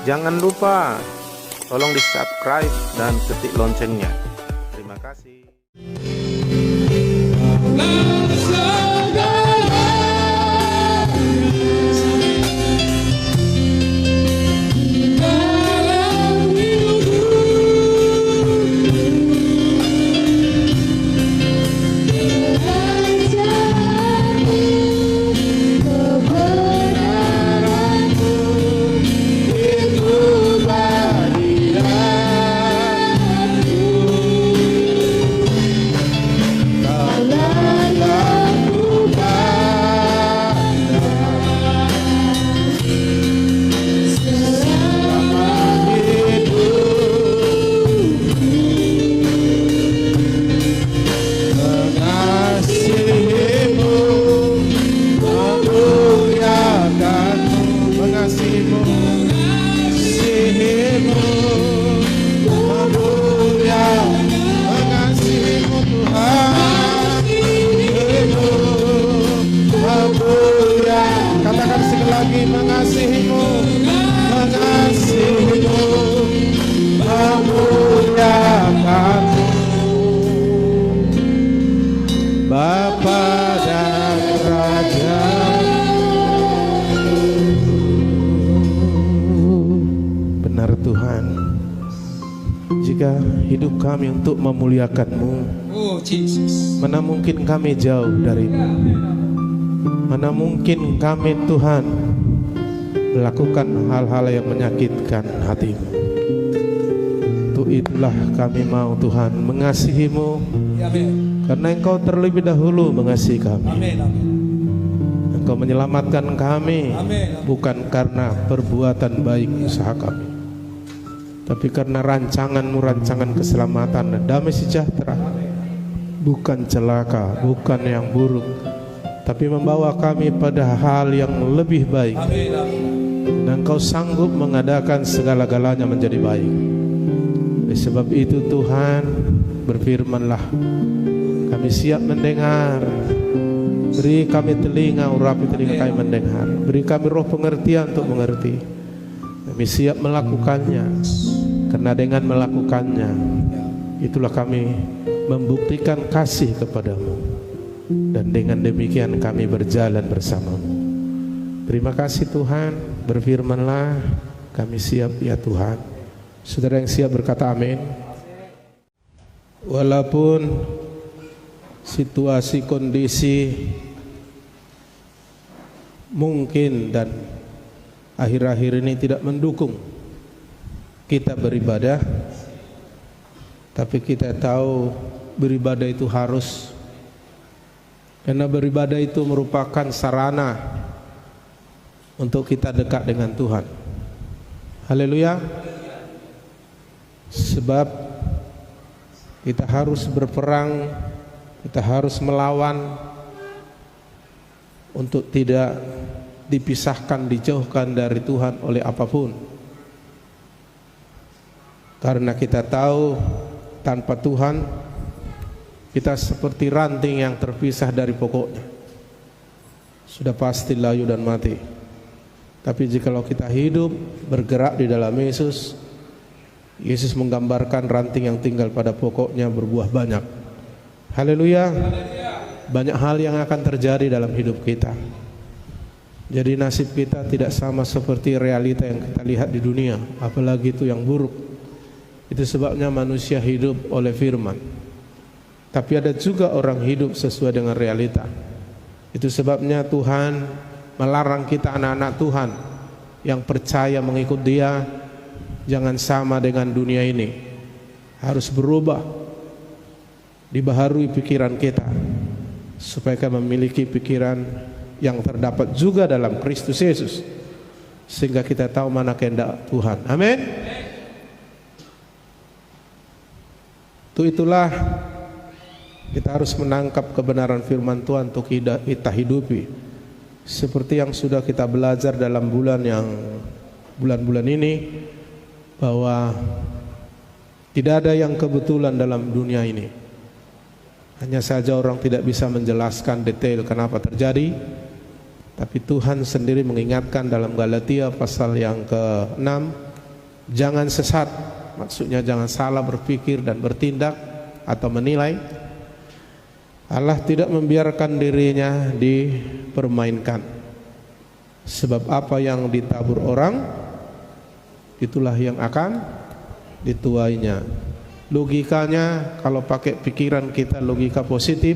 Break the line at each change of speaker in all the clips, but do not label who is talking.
Jangan lupa tolong di subscribe dan ketik loncengnya. Terima kasih.
Katakan sekali lagi, mengasihimu, mengasihimu, memuliakanmu, Bapa dan Raja. Benar Tuhan, jika hidup kami untuk memuliakan-Mu, mana mungkin kami jauh dari-Mu. Mana mungkin kami Tuhan melakukan hal-hal yang menyakitkan hati-Mu. Untuk itulah kami mau Tuhan mengasihi-Mu, karena Engkau terlebih dahulu mengasihi kami. Engkau menyelamatkan kami bukan karena perbuatan baik usaha kami, tapi karena rancangan-Mu, rancangan keselamatan dan damai sejahtera, bukan celaka, bukan yang buruk, tapi membawa kami pada hal yang lebih baik. Dan Engkau sanggup mengadakan segala-galanya menjadi baik. Oleh sebab itu Tuhan, berfirman-Lah, kami siap mendengar. Beri kami telinga, urapi telinga kami mendengar. Beri kami roh pengertian untuk mengerti. Kami siap melakukannya, karena dengan melakukannya itulah kami membuktikan kasih kepadamu. Dan dengan demikian kami berjalan bersamamu. Terima kasih Tuhan, berfirman-Lah, kami siap ya Tuhan. Saudara yang siap berkata amin. Walaupun situasi kondisi mungkin dan akhir-akhir ini tidak mendukung kita beribadah, tapi kita tahu beribadah itu harus. Karena beribadah itu merupakan sarana untuk kita dekat dengan Tuhan. Haleluya. Sebab kita harus berperang, kita harus melawan untuk tidak dipisahkan, dijauhkan dari Tuhan oleh apapun. Karena kita tahu tanpa Tuhan kita seperti ranting yang terpisah dari pokoknya, sudah pasti layu dan mati. Tapi jikalau kita hidup bergerak di dalam Yesus, Yesus menggambarkan ranting yang tinggal pada pokoknya berbuah banyak. Haleluya. Banyak hal yang akan terjadi dalam hidup kita. Jadi nasib kita tidak sama seperti realita yang kita lihat di dunia, apalagi itu yang buruk. Itu sebabnya manusia hidup oleh firman. Tapi ada juga orang hidup sesuai dengan realita. Itu sebabnya Tuhan melarang kita anak-anak Tuhan yang percaya mengikut Dia, jangan sama dengan dunia ini. Harus berubah, dibaharui pikiran kita, supaya kita memiliki pikiran yang terdapat juga dalam Kristus Yesus, sehingga kita tahu mana kehendak Tuhan. Amin. Itulah kita harus menangkap kebenaran firman Tuhan untuk kita hidupi, seperti yang sudah kita belajar dalam bulan-bulan ini, bahwa tidak ada yang kebetulan dalam dunia ini. Hanya saja orang tidak bisa menjelaskan detail kenapa terjadi, tapi Tuhan sendiri mengingatkan dalam Galatia pasal yang ke-6 Jangan sesat, maksudnya jangan salah berpikir dan bertindak atau menilai. Allah tidak membiarkan dirinya dipermainkan. Sebab apa yang ditabur orang, itulah yang akan dituainya. Logikanya, kalau pakai pikiran kita logika positif,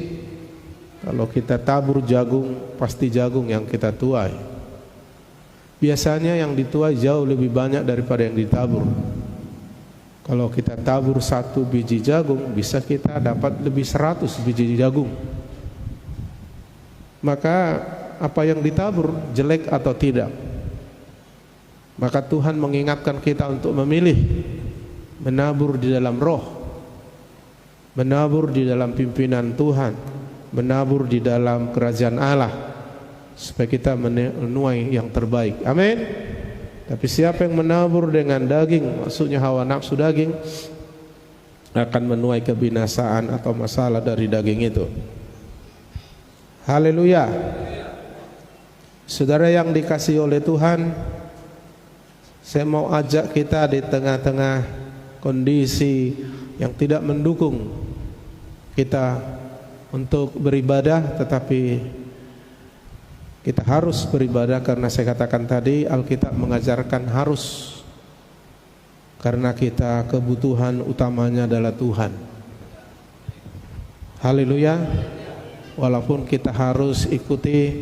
kalau kita tabur jagung, pasti jagung yang kita tuai. Biasanya yang dituai jauh lebih banyak daripada yang ditabur. Kalau kita tabur 1 biji jagung, bisa kita dapat lebih 100 biji jagung. Maka apa yang ditabur, jelek atau tidak, maka Tuhan mengingatkan kita untuk memilih menabur di dalam roh, menabur di dalam pimpinan Tuhan, menabur di dalam kerajaan Allah, supaya kita menuai yang terbaik. Amin. Tapi siapa yang menabur dengan daging, maksudnya hawa nafsu daging, akan menuai kebinasaan atau masalah dari daging itu. Haleluya. Saudara yang dikasihi oleh Tuhan, saya mau ajak kita di tengah-tengah kondisi yang tidak mendukung kita untuk beribadah, tetapi kita harus beribadah karena saya katakan tadi Alkitab mengajarkan harus, karena kita kebutuhan utamanya adalah Tuhan. Haleluya. Walaupun kita harus ikuti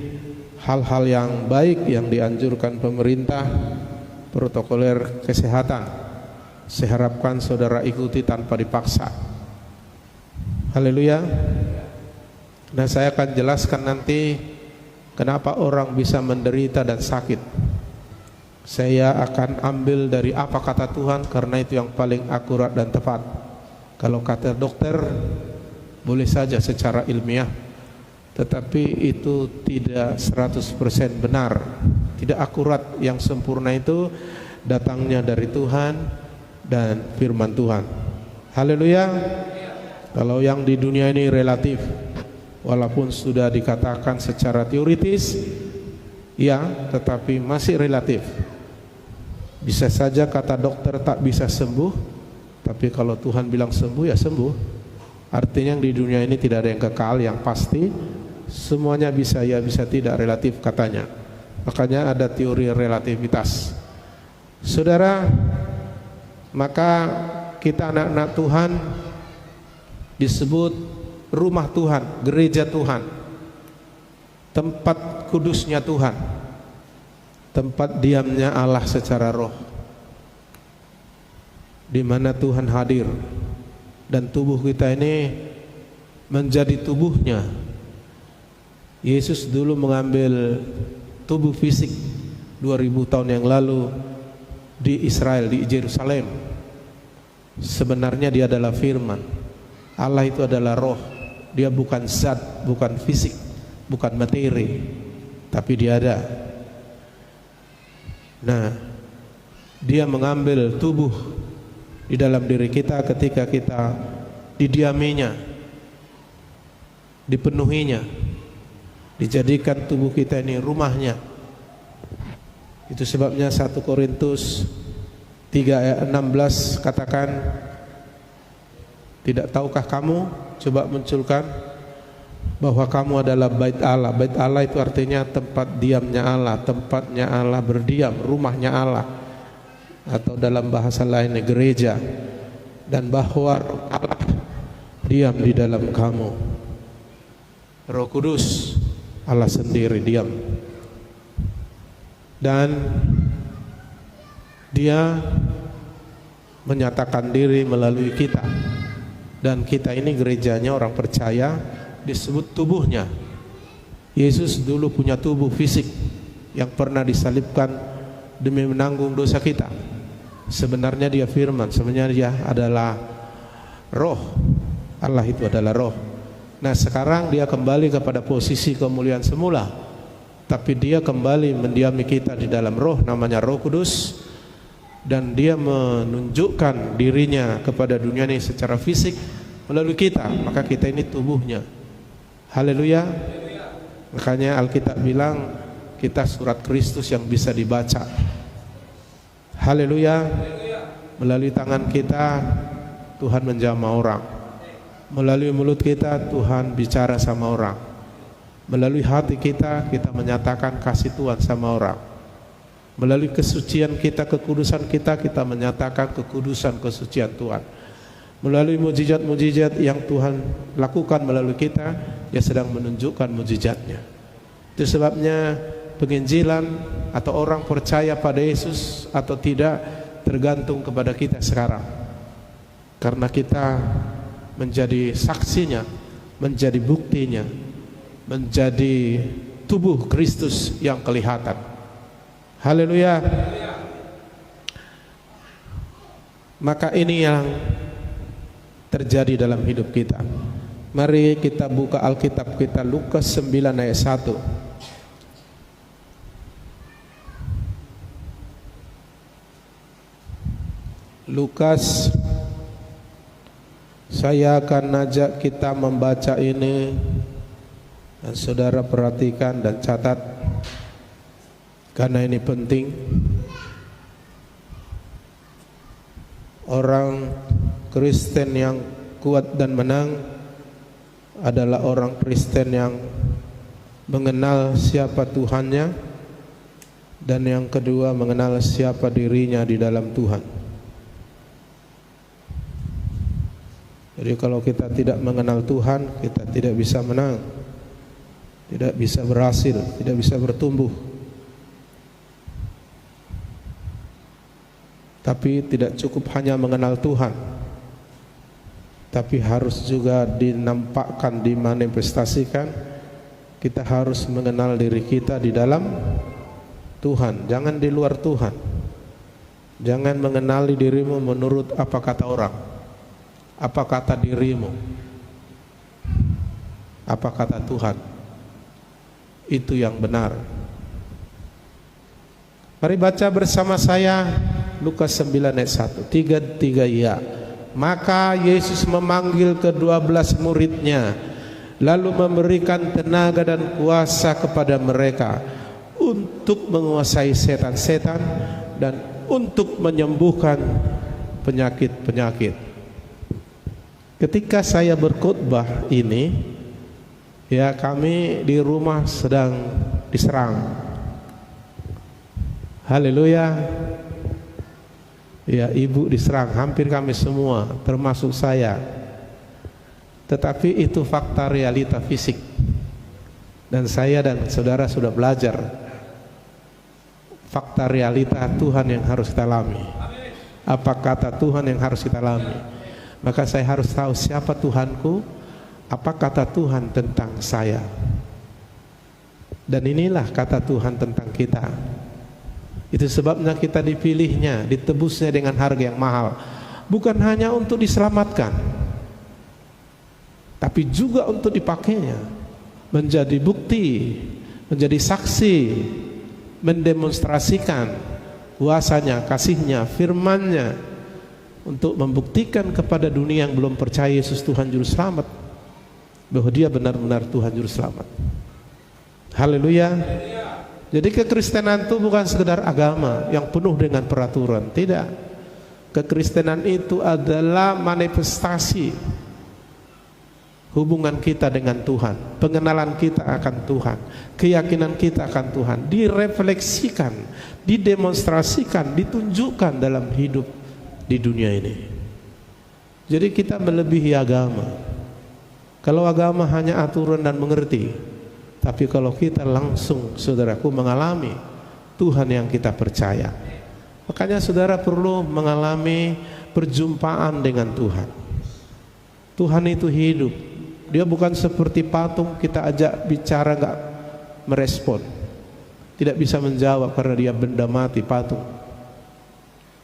hal-hal yang baik yang dianjurkan pemerintah, protokoler kesehatan, saya harapkan saudara ikuti tanpa dipaksa. Haleluya. Nah, saya akan jelaskan nanti kenapa orang bisa menderita dan sakit. Saya akan ambil dari apa kata Tuhan, karena itu yang paling akurat dan tepat. Kalau kata dokter boleh saja secara ilmiah, tetapi itu tidak 100% benar, tidak akurat. Yang sempurna itu datangnya dari Tuhan dan firman Tuhan. Haleluya. Kalau yang di dunia ini relatif, walaupun sudah dikatakan secara teoritis ya, tetapi masih relatif. Bisa saja kata dokter tak bisa sembuh, tapi kalau Tuhan bilang sembuh ya sembuh. Artinya di dunia ini tidak ada yang kekal, yang pasti semuanya bisa ya bisa tidak, relatif katanya. Makanya ada teori relativitas. Saudara, maka kita anak-anak Tuhan disebut rumah Tuhan, gereja Tuhan, tempat kudusnya Tuhan, tempat diamnya Allah secara roh, di mana Tuhan hadir, dan tubuh kita ini menjadi tubuhnya. Yesus dulu mengambil tubuh fisik 2000 tahun yang lalu di Israel, di Yerusalem. Sebenarnya dia adalah firman. Allah itu adalah roh. Dia bukan zat, bukan fisik, bukan materi, tapi dia ada. Nah, dia mengambil tubuh di dalam diri kita ketika kita didiaminya, dipenuhinya, dijadikan tubuh kita ini rumahnya. Itu sebabnya 1 Korintus 3 ayat 16 katakan, tidak tahukah kamu, coba munculkan, bahwa kamu adalah bait Allah. Bait Allah itu artinya tempat diamnya Allah, tempatnya Allah berdiam, rumahnya Allah, atau dalam bahasa lainnya gereja. Dan bahwa Allah diam di dalam kamu. Roh Kudus, Allah sendiri diam, dan dia menyatakan diri melalui kita. Dan kita ini gerejanya orang percaya, disebut tubuhnya. Yesus dulu punya tubuh fisik yang pernah disalibkan demi menanggung dosa kita. Sebenarnya dia firman, sebenarnya dia adalah roh. Allah itu adalah roh. Nah, sekarang dia kembali kepada posisi kemuliaan semula, tapi dia kembali mendiami kita di dalam roh, namanya Roh Kudus. Dan dia menunjukkan dirinya kepada dunia ini secara fisik melalui kita, maka kita ini tubuhnya. Haleluya. Makanya Alkitab bilang kita surat Kristus yang bisa dibaca. Haleluya. Melalui tangan kita Tuhan menjamah orang. Melalui mulut kita Tuhan bicara sama orang. Melalui hati kita menyatakan kasih Tuhan sama orang. Melalui kesucian kita, kekudusan kita menyatakan kekudusan, kesucian Tuhan. Melalui mujizat-mujizat yang Tuhan lakukan melalui kita, Dia sedang menunjukkan mujizatnya. Itu sebabnya penginjilan atau orang percaya pada Yesus atau tidak tergantung kepada kita sekarang. Karena kita menjadi saksinya, menjadi buktinya, menjadi tubuh Kristus yang kelihatan. Haleluya. Maka ini yang terjadi dalam hidup kita. Mari kita buka Alkitab kita, Lukas 9 ayat 1. Lukas, saya akan ajak kita membaca ini, dan saudara perhatikan dan catat, karena ini penting. Orang Kristen yang kuat dan menang adalah orang Kristen yang mengenal siapa Tuhannya, dan yang kedua mengenal siapa dirinya di dalam Tuhan. Jadi kalau kita tidak mengenal Tuhan, kita tidak bisa menang, tidak bisa berhasil, tidak bisa bertumbuh. Tapi tidak cukup hanya mengenal Tuhan, tapi harus juga dinampakkan, dimanifestasikan. Kita harus mengenal diri kita di dalam Tuhan, jangan di luar Tuhan. Jangan mengenali dirimu menurut apa kata orang, apa kata dirimu, apa kata Tuhan. Itu yang benar. Mari baca bersama saya Lukas 9 ayat 1. 3 ya. Maka Yesus memanggil ke-12 muridnya, lalu memberikan tenaga dan kuasa kepada mereka untuk menguasai setan-setan dan untuk menyembuhkan penyakit-penyakit. Ketika saya berkhotbah ini, ya, kami di rumah sedang diserang. Haleluya. Ya, ibu diserang, hampir kami semua, termasuk saya. Tetapi itu fakta realita fisik. Dan saya dan saudara sudah belajar fakta realita Tuhan yang harus kita alami. Apa kata Tuhan yang harus kita alami. Maka saya harus tahu siapa Tuhanku, apa kata Tuhan tentang saya. Dan inilah kata Tuhan tentang kita. Itu sebabnya kita dipilihnya, ditebusnya dengan harga yang mahal. Bukan hanya untuk diselamatkan, tapi juga untuk dipakainya, menjadi bukti, menjadi saksi, mendemonstrasikan kuasanya, kasihnya, firman-Nya, untuk membuktikan kepada dunia yang belum percaya Yesus Tuhan Juru Selamat, bahwa Dia benar-benar Tuhan Juru Selamat. Haleluya. Jadi kekristenan itu bukan sekedar agama yang penuh dengan peraturan, tidak. Kekristenan itu adalah manifestasi hubungan kita dengan Tuhan, pengenalan kita akan Tuhan, keyakinan kita akan Tuhan, direfleksikan, didemonstrasikan, ditunjukkan dalam hidup di dunia ini. Jadi kita melebihi agama. Kalau agama hanya aturan dan mengerti, tapi kalau kita langsung, saudaraku, mengalami Tuhan yang kita percaya, makanya saudara perlu mengalami perjumpaan dengan Tuhan. Tuhan itu hidup. Dia bukan seperti patung, kita ajak bicara gak merespon, tidak bisa menjawab karena dia benda mati, patung.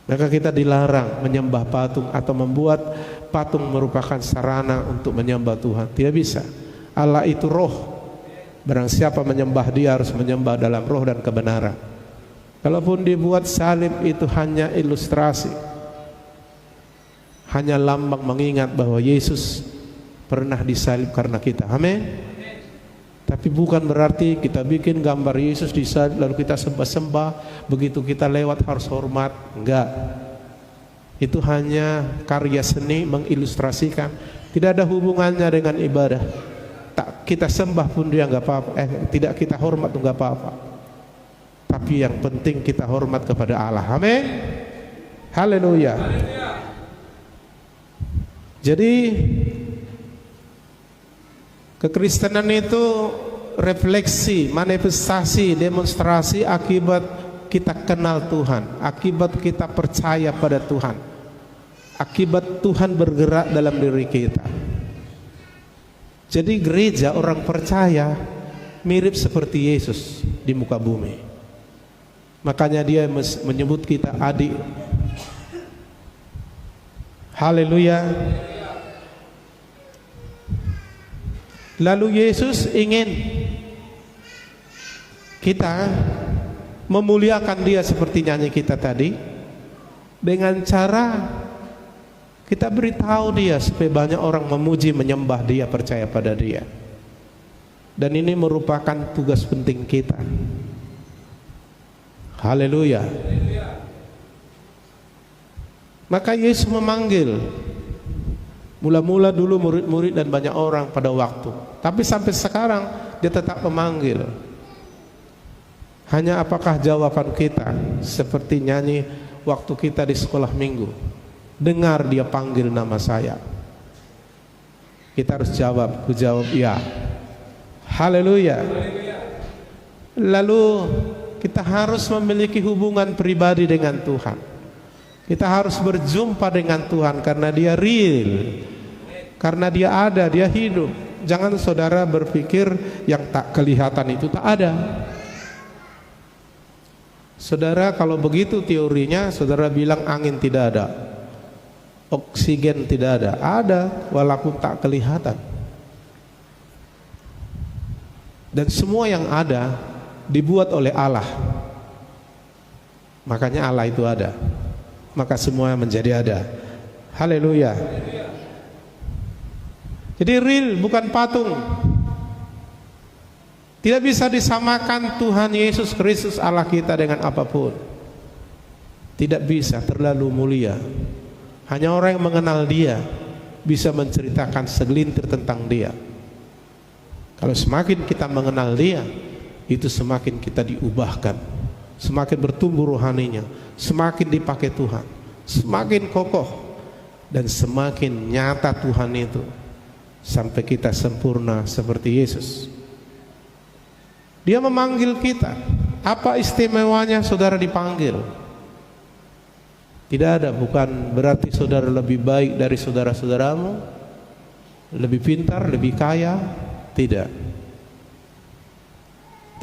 Maka kita dilarang menyembah patung atau membuat patung merupakan sarana untuk menyembah Tuhan. Tidak bisa. Allah itu roh. Barang siapa menyembah Dia harus menyembah dalam roh dan kebenaran. Kalaupun dibuat salib, itu hanya ilustrasi, hanya lambang mengingat bahwa Yesus pernah disalib karena kita. Amin. Tapi bukan berarti kita bikin gambar Yesus disalib lalu kita sembah-sembah, begitu kita lewat harus hormat. Enggak. Itu hanya karya seni mengilustrasikan, tidak ada hubungannya dengan ibadah. Tak kita sembah pun dia nggak apa-apa, tidak kita hormat pun nggak apa-apa. Tapi yang penting kita hormat kepada Allah. Amin. Haleluya. Jadi kekristenan itu refleksi, manifestasi, demonstrasi akibat kita kenal Tuhan, akibat kita percaya pada Tuhan, akibat Tuhan bergerak dalam diri kita. Jadi gereja orang percaya mirip seperti Yesus di muka bumi. Makanya dia menyebut kita adik. Haleluya. Lalu Yesus ingin kita memuliakan dia seperti nyanyi kita tadi, dengan cara kita beritahu dia supaya banyak orang memuji, menyembah dia, percaya pada dia. Dan ini merupakan tugas penting kita. Haleluya. Maka Yesus memanggil. Mula-mula dulu murid-murid dan banyak orang pada waktu, tapi sampai sekarang dia tetap memanggil. Hanya apakah jawaban kita seperti nyanyi waktu kita di sekolah minggu, dengar dia panggil nama saya. Kita harus jawab, ku jawab ya. Haleluya. Lalu kita harus memiliki hubungan pribadi dengan Tuhan. Kita harus berjumpa dengan Tuhan karena dia real, karena dia ada, dia hidup. Jangan saudara berpikir yang tak kelihatan itu tak ada. Saudara kalau begitu teorinya, saudara bilang angin tidak ada, oksigen tidak ada walaupun tak kelihatan. Dan semua yang ada dibuat oleh Allah. Makanya Allah itu ada, maka semua menjadi ada. Haleluya. Jadi real, bukan patung. Tidak bisa disamakan Tuhan Yesus Kristus Allah kita dengan apapun. Tidak bisa, terlalu mulia. Hanya orang yang mengenal dia bisa menceritakan segelintir tentang dia. Kalau semakin kita mengenal dia, itu semakin kita diubahkan, semakin bertumbuh rohaninya, semakin dipakai Tuhan, semakin kokoh, dan semakin nyata Tuhan itu sampai kita sempurna seperti Yesus. Dia memanggil kita. Apa istimewanya saudara dipanggil? Tidak ada, bukan berarti saudara lebih baik dari saudara-saudaramu, lebih pintar, lebih kaya, tidak.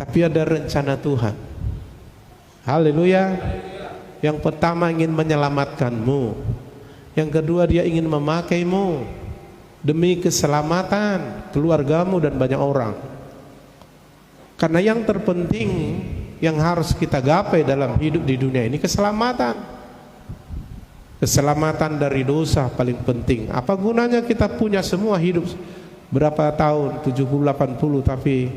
Tapi ada rencana Tuhan. Haleluya. Yang pertama ingin menyelamatkanmu. Yang kedua dia ingin memakaimu demi keselamatan keluargamu dan banyak orang. Karena yang terpenting yang harus kita gapai dalam hidup di dunia ini keselamatan. Keselamatan dari dosa paling penting. Apa gunanya kita punya semua hidup berapa tahun, 70, 80, tapi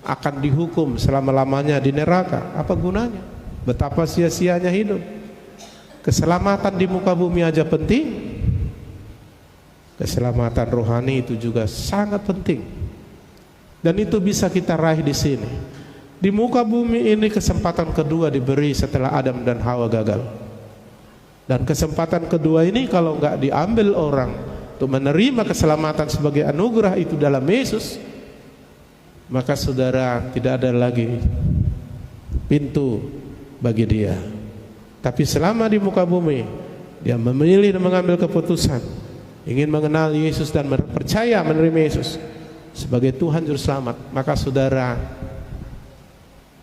akan dihukum selama-lamanya di neraka? Apa gunanya? Betapa sia-sianya hidup. Keselamatan di muka bumi aja penting, keselamatan rohani itu juga sangat penting. Dan itu bisa kita raih di sini. Di muka bumi ini kesempatan kedua diberi setelah Adam dan Hawa gagal. Dan kesempatan kedua ini kalau nggak diambil orang untuk menerima keselamatan sebagai anugerah itu dalam Yesus, maka saudara tidak ada lagi pintu bagi dia. Tapi selama di muka bumi dia memilih dan mengambil keputusan ingin mengenal Yesus dan percaya menerima Yesus sebagai Tuhan Juru Selamat, maka saudara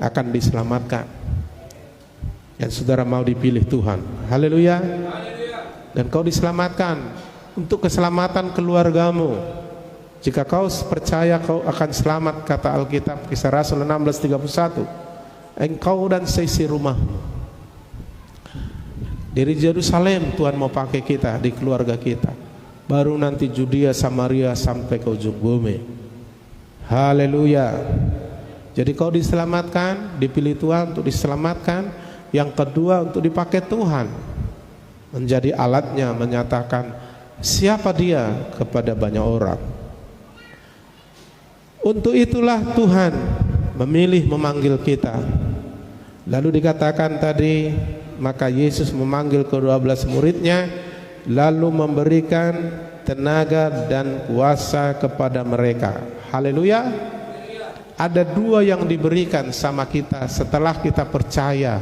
akan diselamatkan. Dan saudara mau dipilih Tuhan. Haleluya. Dan kau diselamatkan untuk keselamatan keluargamu. Jika kau percaya kau akan selamat, kata Alkitab Kisah Rasul 16:31, engkau dan seisi rumahmu. Dari Yerusalem Tuhan mau pakai kita di keluarga kita, baru nanti Judea, Samaria sampai ke ujung bumi. Haleluya. Jadi kau diselamatkan, dipilih Tuhan untuk diselamatkan. Yang kedua untuk dipakai Tuhan. menjadi alatnya menyatakan siapa dia kepada banyak orang. Untuk itulah Tuhan memilih memanggil kita. Lalu dikatakan tadi, maka Yesus memanggil ke-12 muridnya, lalu memberikan tenaga dan kuasa kepada mereka. Haleluya. Ada dua yang diberikan sama kita setelah kita percaya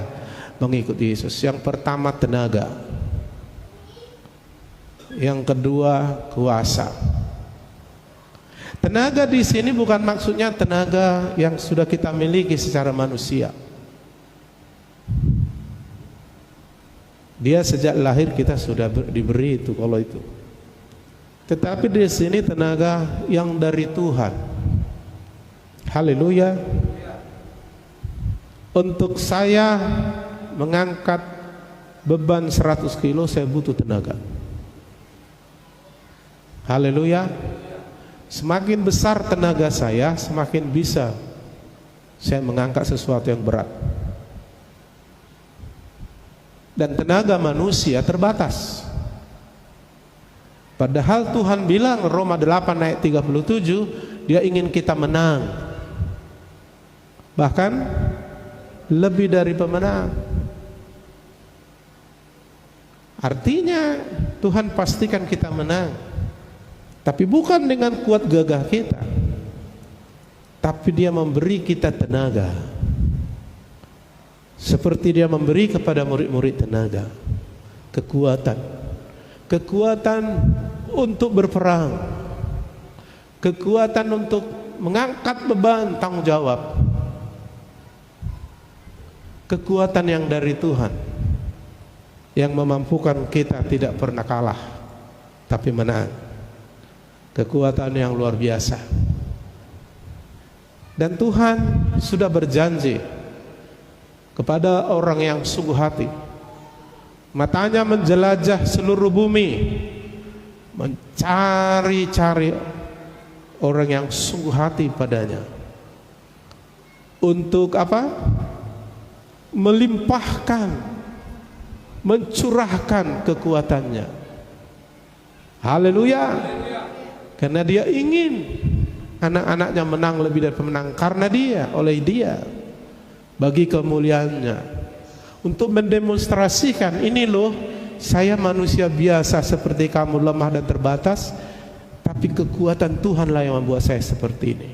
mengikuti Yesus. Yang pertama tenaga, yang kedua kuasa. Tenaga di sini bukan maksudnya tenaga yang sudah kita miliki secara manusia. Dia sejak lahir kita sudah diberi itu kalau itu. Tetapi di sini tenaga yang dari Tuhan. Haleluya. Untuk saya mengangkat beban 100 kilo saya butuh tenaga. Haleluya. Semakin besar tenaga saya, semakin bisa saya mengangkat sesuatu yang berat. Dan tenaga manusia terbatas. Padahal Tuhan bilang Roma 8 ayat 37, Dia ingin kita menang. Bahkan lebih dari pemenang. Artinya Tuhan pastikan kita menang. Tapi bukan dengan kuat gagah kita, tapi Dia memberi kita tenaga. Seperti Dia memberi kepada murid-murid tenaga, kekuatan. Kekuatan untuk berperang, kekuatan untuk mengangkat beban tanggung jawab. Kekuatan yang dari Tuhan, yang memampukan kita tidak pernah kalah, tapi menang. Kekuatan yang luar biasa. Dan Tuhan sudah berjanji kepada orang yang sungguh hati, matanya menjelajah seluruh bumi, mencari-cari orang yang sungguh hati padanya. Untuk apa? Melimpahkan, mencurahkan kekuatannya. Haleluya. Karena Dia ingin anak-anaknya menang lebih dari pemenang, karena Dia, oleh Dia, bagi kemuliaannya, untuk mendemonstrasikan, ini loh saya manusia biasa seperti kamu, lemah dan terbatas, tapi kekuatan Tuhanlah yang membuat saya seperti ini.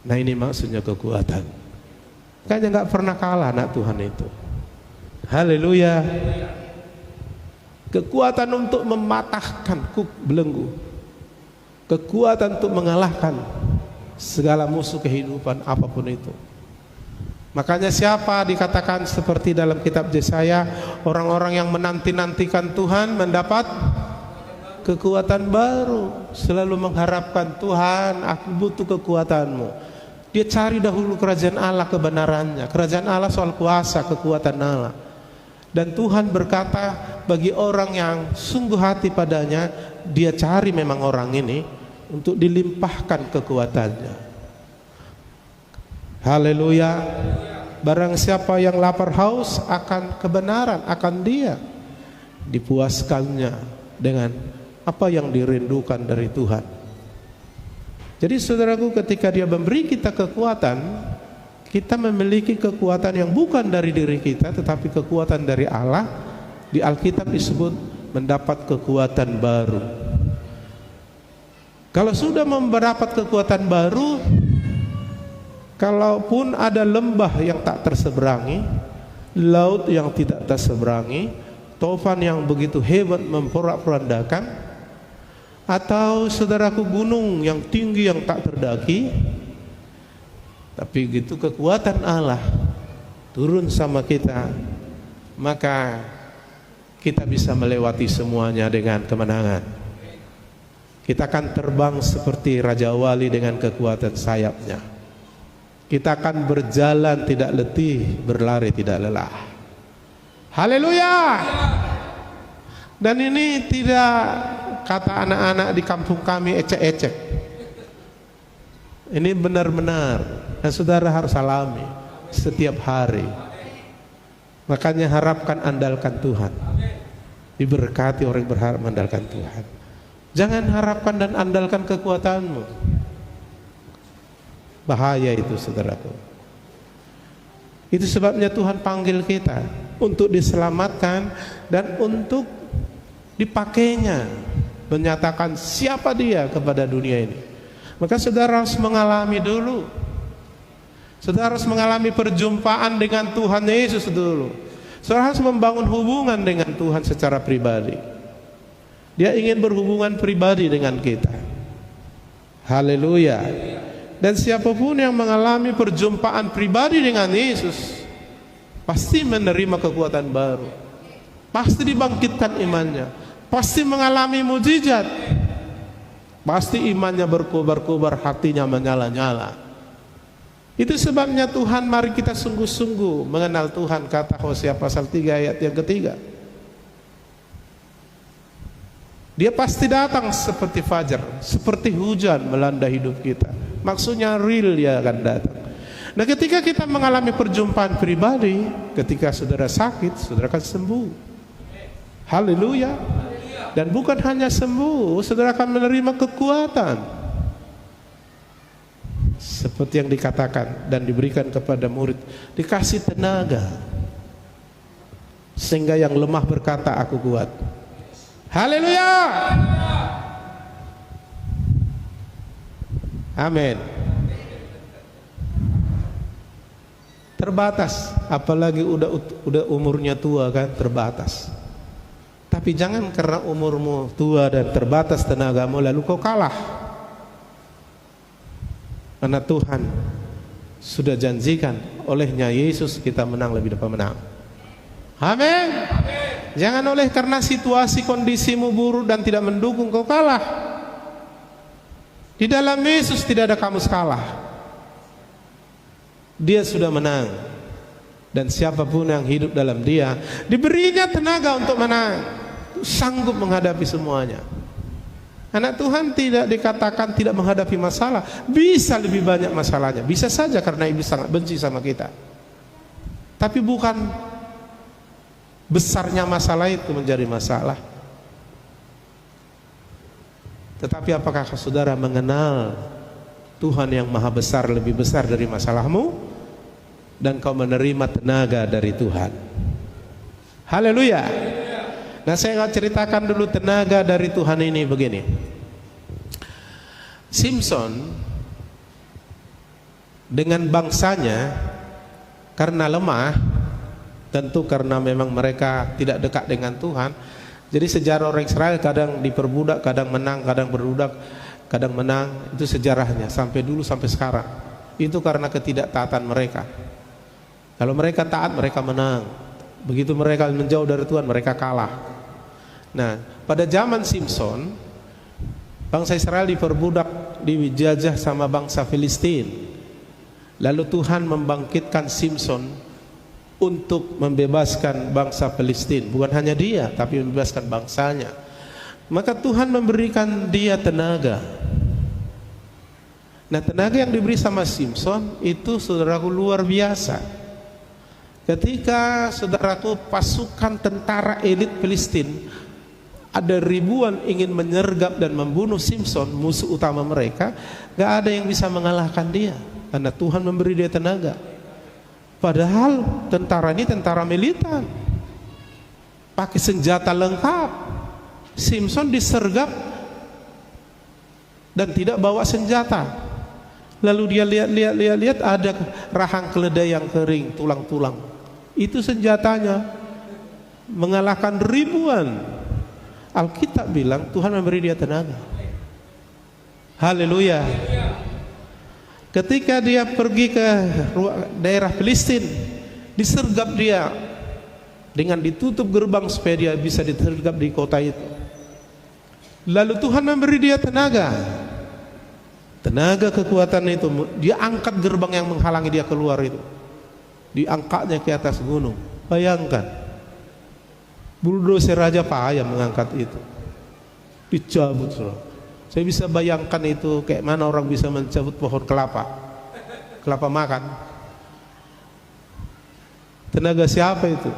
Nah, ini maksudnya kekuatan. Kayaknya nggak pernah kalah anak Tuhan itu. Haleluya. Kekuatan untuk mematahkan belenggu, kekuatan untuk mengalahkan segala musuh kehidupan apapun itu. Makanya siapa dikatakan seperti dalam kitab Yesaya, orang-orang yang menanti-nantikan Tuhan mendapat kekuatan baru. Selalu mengharapkan, Tuhan aku butuh kekuatan-Mu. Dia cari dahulu kerajaan Allah, kebenarannya. Kerajaan Allah soal kuasa, kekuatan Allah. Dan Tuhan berkata bagi orang yang sungguh hati padanya, Dia cari memang orang ini untuk dilimpahkan kekuatannya. Haleluya. Barang siapa yang lapar haus akan kebenaran, akan Dia dipuaskannya dengan apa yang dirindukan dari Tuhan. Jadi saudaraku, ketika Dia memberi kita kekuatan, kita memiliki kekuatan yang bukan dari diri kita, tetapi kekuatan dari Allah. Di Alkitab disebut mendapat kekuatan baru. Kalau sudah mendapat kekuatan baru, kalaupun ada lembah yang tak terseberangi, laut yang tidak terseberangi, tofan yang begitu hebat memporak-porandakan, atau saudaraku gunung yang tinggi yang tak terdaki, tapi gitu kekuatan Allah turun sama kita, maka kita bisa melewati semuanya dengan kemenangan. Kita akan terbang seperti Raja Wali dengan kekuatan sayapnya. Kita akan berjalan tidak letih, berlari tidak lelah. Haleluya. Dan ini tidak kata anak-anak di kampung kami ecek-ecek. Ini benar-benar, dan saudara harus alami setiap hari. Makanya harapkan, andalkan Tuhan. diberkati orang yang berharap mengandalkan Tuhan. Jangan harapkan dan andalkan kekuatanmu. Bahaya itu, saudaraku. Itu sebabnya Tuhan panggil kita untuk diselamatkan dan untuk dipakainya, menyatakan siapa dia kepada dunia ini. Maka saudara harus mengalami dulu. Saudara harus mengalami perjumpaan dengan Tuhan Yesus dulu. Saudara harus membangun hubungan dengan Tuhan secara pribadi. Dia ingin berhubungan pribadi dengan kita. Haleluya. Dan siapapun yang mengalami perjumpaan pribadi dengan Yesus pasti menerima kekuatan baru, pasti dibangkitkan imannya, pasti mengalami mujizat, pasti imannya berkobar-kobar, hatinya menyala-nyala. Itu sebabnya Tuhan, mari kita sungguh-sungguh mengenal Tuhan, kata Hosea pasal 3 ayat yang ketiga. Dia pasti datang seperti fajar, seperti hujan melanda hidup kita. Maksudnya real, dia akan datang. Nah, ketika kita mengalami perjumpaan pribadi, ketika saudara sakit, saudara akan sembuh. Haleluya. Dan bukan hanya sembuh, saudara akan menerima kekuatan. Seperti yang dikatakan dan diberikan kepada murid, dikasih tenaga. Sehingga yang lemah berkata, aku kuat. Haleluya. Amin. Terbatas, apalagi udah umurnya tua kan, terbatas. Tapi jangan karena umurmu tua dan terbatas tenagamu lalu kau kalah. Karena Tuhan sudah janjikan, olehnya Yesus kita menang lebih dapat menang. Amin. Jangan oleh karena situasi kondisimu buruk dan tidak mendukung kau kalah. Di dalam Yesus tidak ada kamu kalah. Dia sudah menang. Dan siapapun yang hidup dalam dia diberinya tenaga untuk menang, sanggup menghadapi semuanya. Anak Tuhan tidak dikatakan tidak menghadapi masalah, bisa lebih banyak masalahnya. Bisa saja karena iblis sangat benci sama kita. Tapi bukan besarnya masalah itu menjadi masalah. Tetapi apakah saudara mengenal Tuhan yang maha besar, lebih besar dari masalahmu, dan kau menerima tenaga dari Tuhan? Haleluya. Nah, saya akan ceritakan dulu tenaga dari Tuhan ini begini. Simpson dengan bangsanya karena lemah, tentu karena memang mereka tidak dekat dengan Tuhan. Jadi sejarah orang Israel kadang diperbudak, kadang menang, kadang berbudak, kadang menang. Itu sejarahnya sampai dulu sampai sekarang. Itu karena ketidaktaatan mereka. Kalau mereka taat, mereka menang. Begitu mereka menjauh dari Tuhan, mereka kalah. Nah, pada zaman Simpson, bangsa Israel diperbudak, dijajah sama bangsa Filistin. Lalu Tuhan membangkitkan Simpson untuk membebaskan bangsa Filistin. Bukan hanya dia, tapi membebaskan bangsanya. Maka Tuhan memberikan dia tenaga. Nah, tenaga yang diberi sama Simpson itu, saudaraku, luar biasa. Ketika, saudaraku, pasukan tentara elit Filistin ada ribuan ingin menyergap dan membunuh Simpson, musuh utama mereka, gak ada yang bisa mengalahkan dia karena Tuhan memberi dia tenaga. Padahal tentara ini tentara militan, pakai senjata lengkap. Simpson disergap dan tidak bawa senjata. Lalu dia lihat ada rahang keledai yang kering, tulang-tulang. Itu senjatanya, mengalahkan ribuan. Alkitab bilang Tuhan memberi dia tenaga. Haleluya. Ketika dia pergi ke daerah Filistin, disergap dia dengan ditutup gerbang supaya dia bisa disergap di kota itu. Lalu Tuhan memberi dia tenaga, tenaga kekuatan itu. Dia angkat gerbang yang menghalangi dia keluar itu, diangkatnya ke atas gunung. Bayangkan, bulldozer raja payah mengangkat itu, dicabut. Saya bisa bayangkan itu kayak mana orang bisa mencabut pohon kelapa makan. Tenaga siapa itu?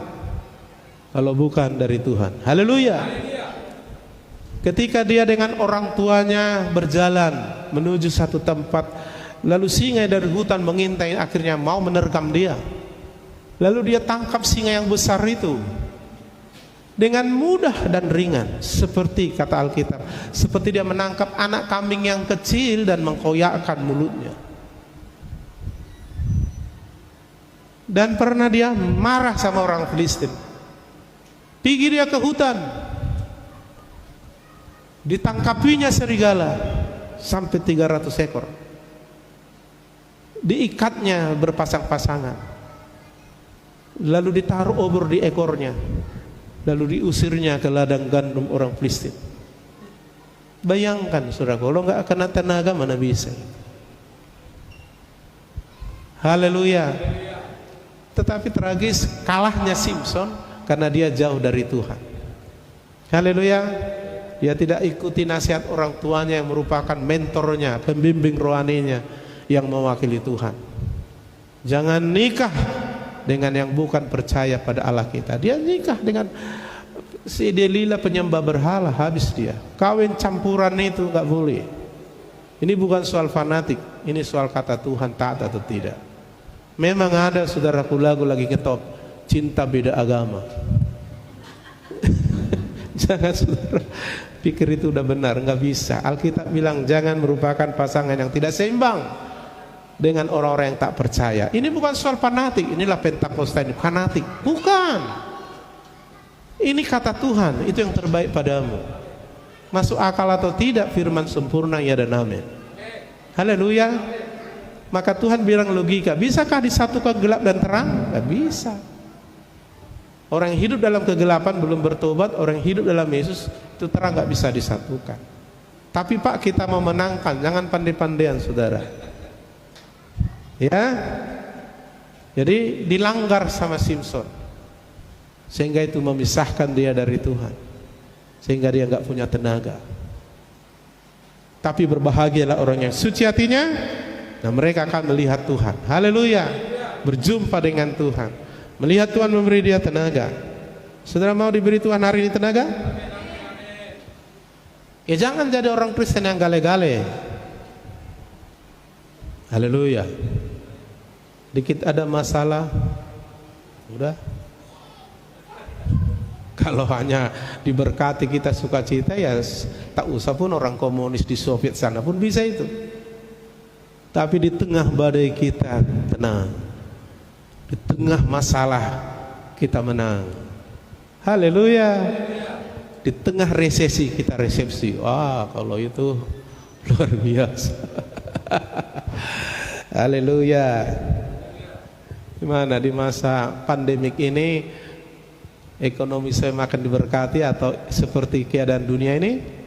kalau bukan dari Tuhan. Haleluya. Ketika dia dengan orang tuanya berjalan menuju satu tempat, lalu singa dari hutan mengintai, akhirnya mau menerkam dia. Lalu dia tangkap singa yang besar itu dengan mudah dan ringan, seperti kata Alkitab, seperti dia menangkap anak kambing yang kecil dan mengkoyakkan mulutnya. Dan pernah dia marah sama orang Filistin, pergi dia ke hutan, ditangkapinya serigala sampai 300 ekor, diikatnya berpasang-pasangan, lalu ditaruh obor di ekornya, lalu diusirnya ke ladang gandum orang Filistin. Bayangkan saudara, kalau nggak kena tenaga mana bisa. Haleluya. Tetapi tragis, kalahnya Simpson karena dia jauh dari Tuhan. Haleluya. Dia tidak ikuti nasihat orang tuanya yang merupakan mentornya, pembimbing rohaninya yang mewakili Tuhan. Jangan nikah dengan yang bukan percaya pada Allah kita. Dia nikah dengan si Delila penyembah berhala, habis dia. Kawin campuran itu nggak boleh. Ini bukan soal fanatik, ini soal kata Tuhan taat atau tidak. Memang ada saudaraku lagu lagi ngetop, cinta beda agama. Jangan saudara pikir itu udah benar, nggak bisa. Alkitab bilang jangan merupakan pasangan yang tidak seimbang dengan orang-orang yang tak percaya. Ini bukan soal fanatik, inilah Pentakosta ini fanatik, bukan. Ini kata Tuhan, itu yang terbaik padamu. Masuk akal atau tidak firman sempurna ya dan amin. Haleluya. Maka Tuhan bilang logika, bisakah disatukan gelap dan terang? Nggak bisa. Orang yang hidup dalam kegelapan belum bertobat, orang yang hidup dalam Yesus itu terang, nggak bisa disatukan. Tapi Pak, kita mau menangkan, jangan pandai-pandaian saudara. Ya, jadi dilanggar sama Simpson, sehingga itu memisahkan dia dari Tuhan, sehingga dia nggak punya tenaga. Tapi berbahagialah orang yang suci hatinya, nah mereka akan melihat Tuhan. Haleluya. Berjumpa dengan Tuhan, melihat Tuhan memberi dia tenaga. Saudara mau diberi Tuhan hari ini tenaga? Ya jangan jadi orang Kristen yang gale-gale. Haleluya. Dikit ada masalah, udah. Kalau hanya diberkati kita sukacita, ya tak usah pun orang komunis di Soviet sana pun bisa itu. Tapi di tengah badai kita tenang, di tengah masalah kita menang. Haleluya. Di tengah resesi kita resepsi. Wah, kalau itu luar biasa. Haleluya. Gimana di masa pandemik ini, ekonomi saya makin diberkati atau seperti keadaan dunia ini?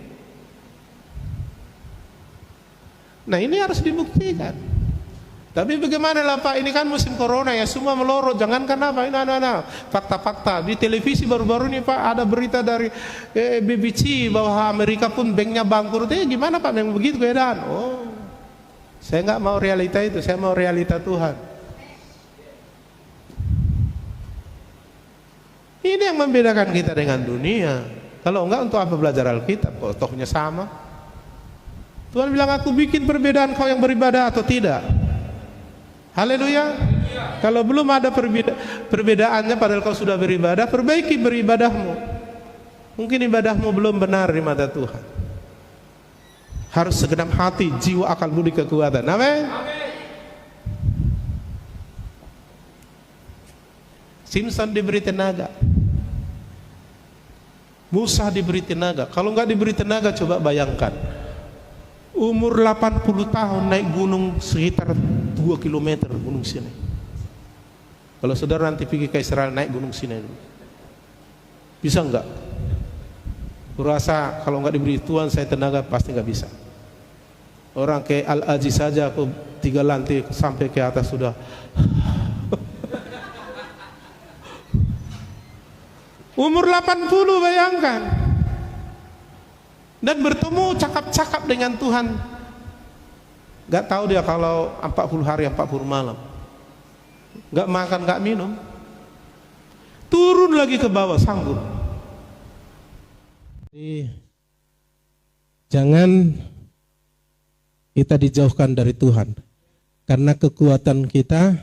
Nah ini harus dibuktikan. Tapi bagaimana lah Pak, ini kan musim corona ya, semua melorot. Jangankan apa, ini fakta-fakta di televisi baru-baru ini Pak, ada berita dari BBC bahwa Amerika pun banknya bangkrut. Gimana Pak, memang begitu keadaan? Oh, saya nggak mau realita itu, saya mau realita Tuhan. Ini yang membedakan kita dengan dunia. Kalau enggak, untuk apa belajar Alkitab? Kok tohnya sama? Tuhan bilang, aku bikin perbedaan kau yang beribadah atau tidak. Haleluya. Kalau belum ada perbedaannya padahal kau sudah beribadah, perbaiki beribadahmu. Mungkin ibadahmu belum benar di mata Tuhan. Harus segenap hati, jiwa, akal, budi, kekuatan. Amin. Simpson diberi tenaga, Musa diberi tenaga. Kalau nggak diberi tenaga, coba bayangkan, umur 80 tahun naik gunung sekitar 2 km gunung Sinai. Kalau saudara nanti pergi ke Israel, naik gunung Sinai dulu, bisa nggak? Kurasa kalau nggak diberi Tuhan saya tenaga pasti nggak bisa. Orang ke Al-Aji saja aku 3 lantai sampai ke atas sudah. Umur 80 bayangkan. Dan bertemu cakap-cakap dengan Tuhan. Gak tahu dia kalau 40 hari 40 malam, gak makan gak minum. turun lagi ke bawah, sanggup. Jadi, jangan kita dijauhkan dari Tuhan, karena kekuatan kita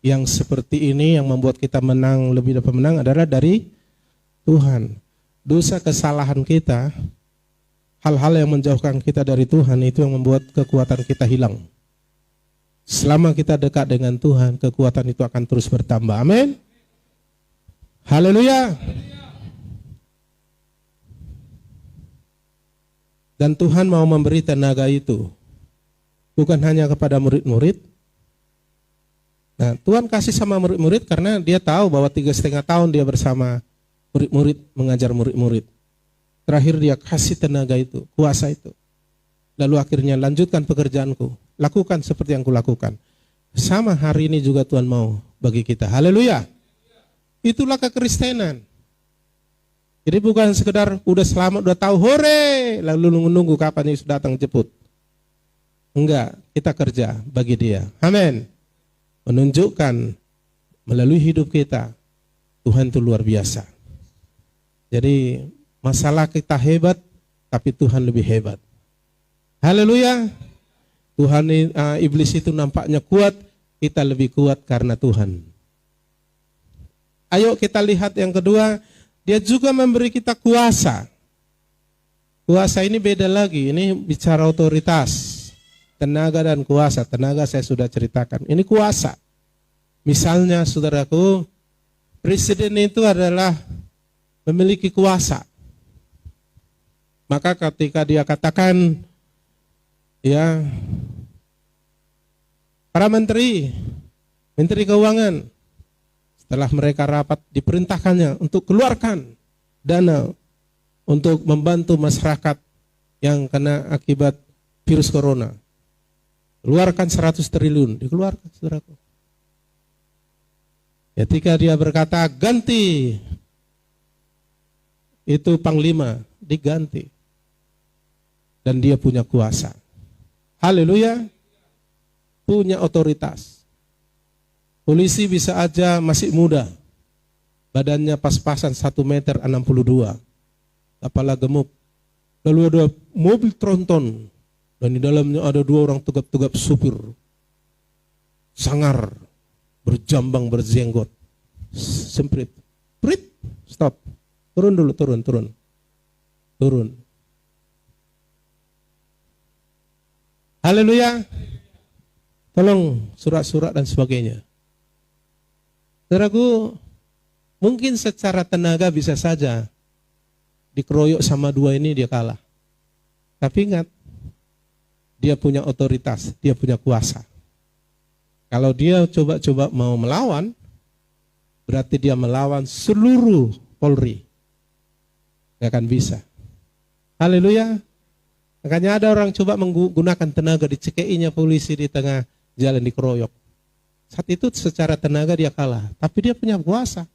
yang seperti ini yang membuat kita menang, lebih dapat menang adalah dari Tuhan. Dosa kesalahan kita, hal-hal yang menjauhkan kita dari Tuhan, itu yang membuat kekuatan kita hilang. Selama kita dekat dengan Tuhan, kekuatan itu akan terus bertambah. Amin. Haleluya. Dan Tuhan mau memberi tenaga itu bukan hanya kepada murid-murid. Nah, Tuhan kasih sama murid-murid karena dia tahu bahwa 3,5 tahun dia bersama murid-murid, mengajar murid-murid. Terakhir dia kasih tenaga itu, kuasa itu. Lalu akhirnya lanjutkan pekerjaanku, lakukan seperti yang kulakukan. Sama hari ini juga Tuhan mau bagi kita. Haleluya. Itulah kekristenan. Jadi bukan sekedar udah selamat, udah tahu, hore, lalu nunggu kapan Yesus datang jemput. Enggak, kita kerja bagi dia. Amin. Menunjukkan melalui hidup kita, Tuhan itu luar biasa. Jadi masalah kita hebat, tapi Tuhan lebih hebat. Haleluya. Tuhan, iblis itu nampaknya kuat, kita lebih kuat karena Tuhan. Ayo kita lihat yang kedua, dia juga memberi kita kuasa. Kuasa ini beda lagi, ini bicara otoritas. Tenaga dan kuasa, tenaga saya sudah ceritakan. Ini kuasa. Misalnya saudaraku, presiden itu adalah memiliki kuasa. Maka ketika dia katakan, ya, para menteri keuangan, setelah mereka rapat diperintahkannya untuk keluarkan dana untuk membantu masyarakat yang kena akibat virus corona. Keluarkan 100 triliun, dikeluarkan saudaraku. Ketika dia berkata ganti, itu panglima diganti. Dan dia punya kuasa. Haleluya. Punya otoritas. Polisi bisa aja masih muda. Badannya pas-pasan 1 meter 62. Kepala gemuk. Lalu ada mobil tronton. Dan di dalamnya ada 2 orang tegap-tegap supir. Sangar. Berjambang, berzenggot. Semprit. Prit. Stop. Turun dulu, turun. Haleluya. Tolong surat-surat dan sebagainya. Saudaraku, mungkin secara tenaga bisa saja dikeroyok sama 2 ini dia kalah. Tapi ingat, dia punya otoritas, dia punya kuasa. Kalau dia coba-coba mau melawan, berarti dia melawan seluruh Polri. Gak akan bisa. Haleluya. Makanya ada orang coba menggunakan tenaga, dicekeinya polisi di tengah jalan dikeroyok. Saat itu secara tenaga dia kalah, tapi dia punya kuasa.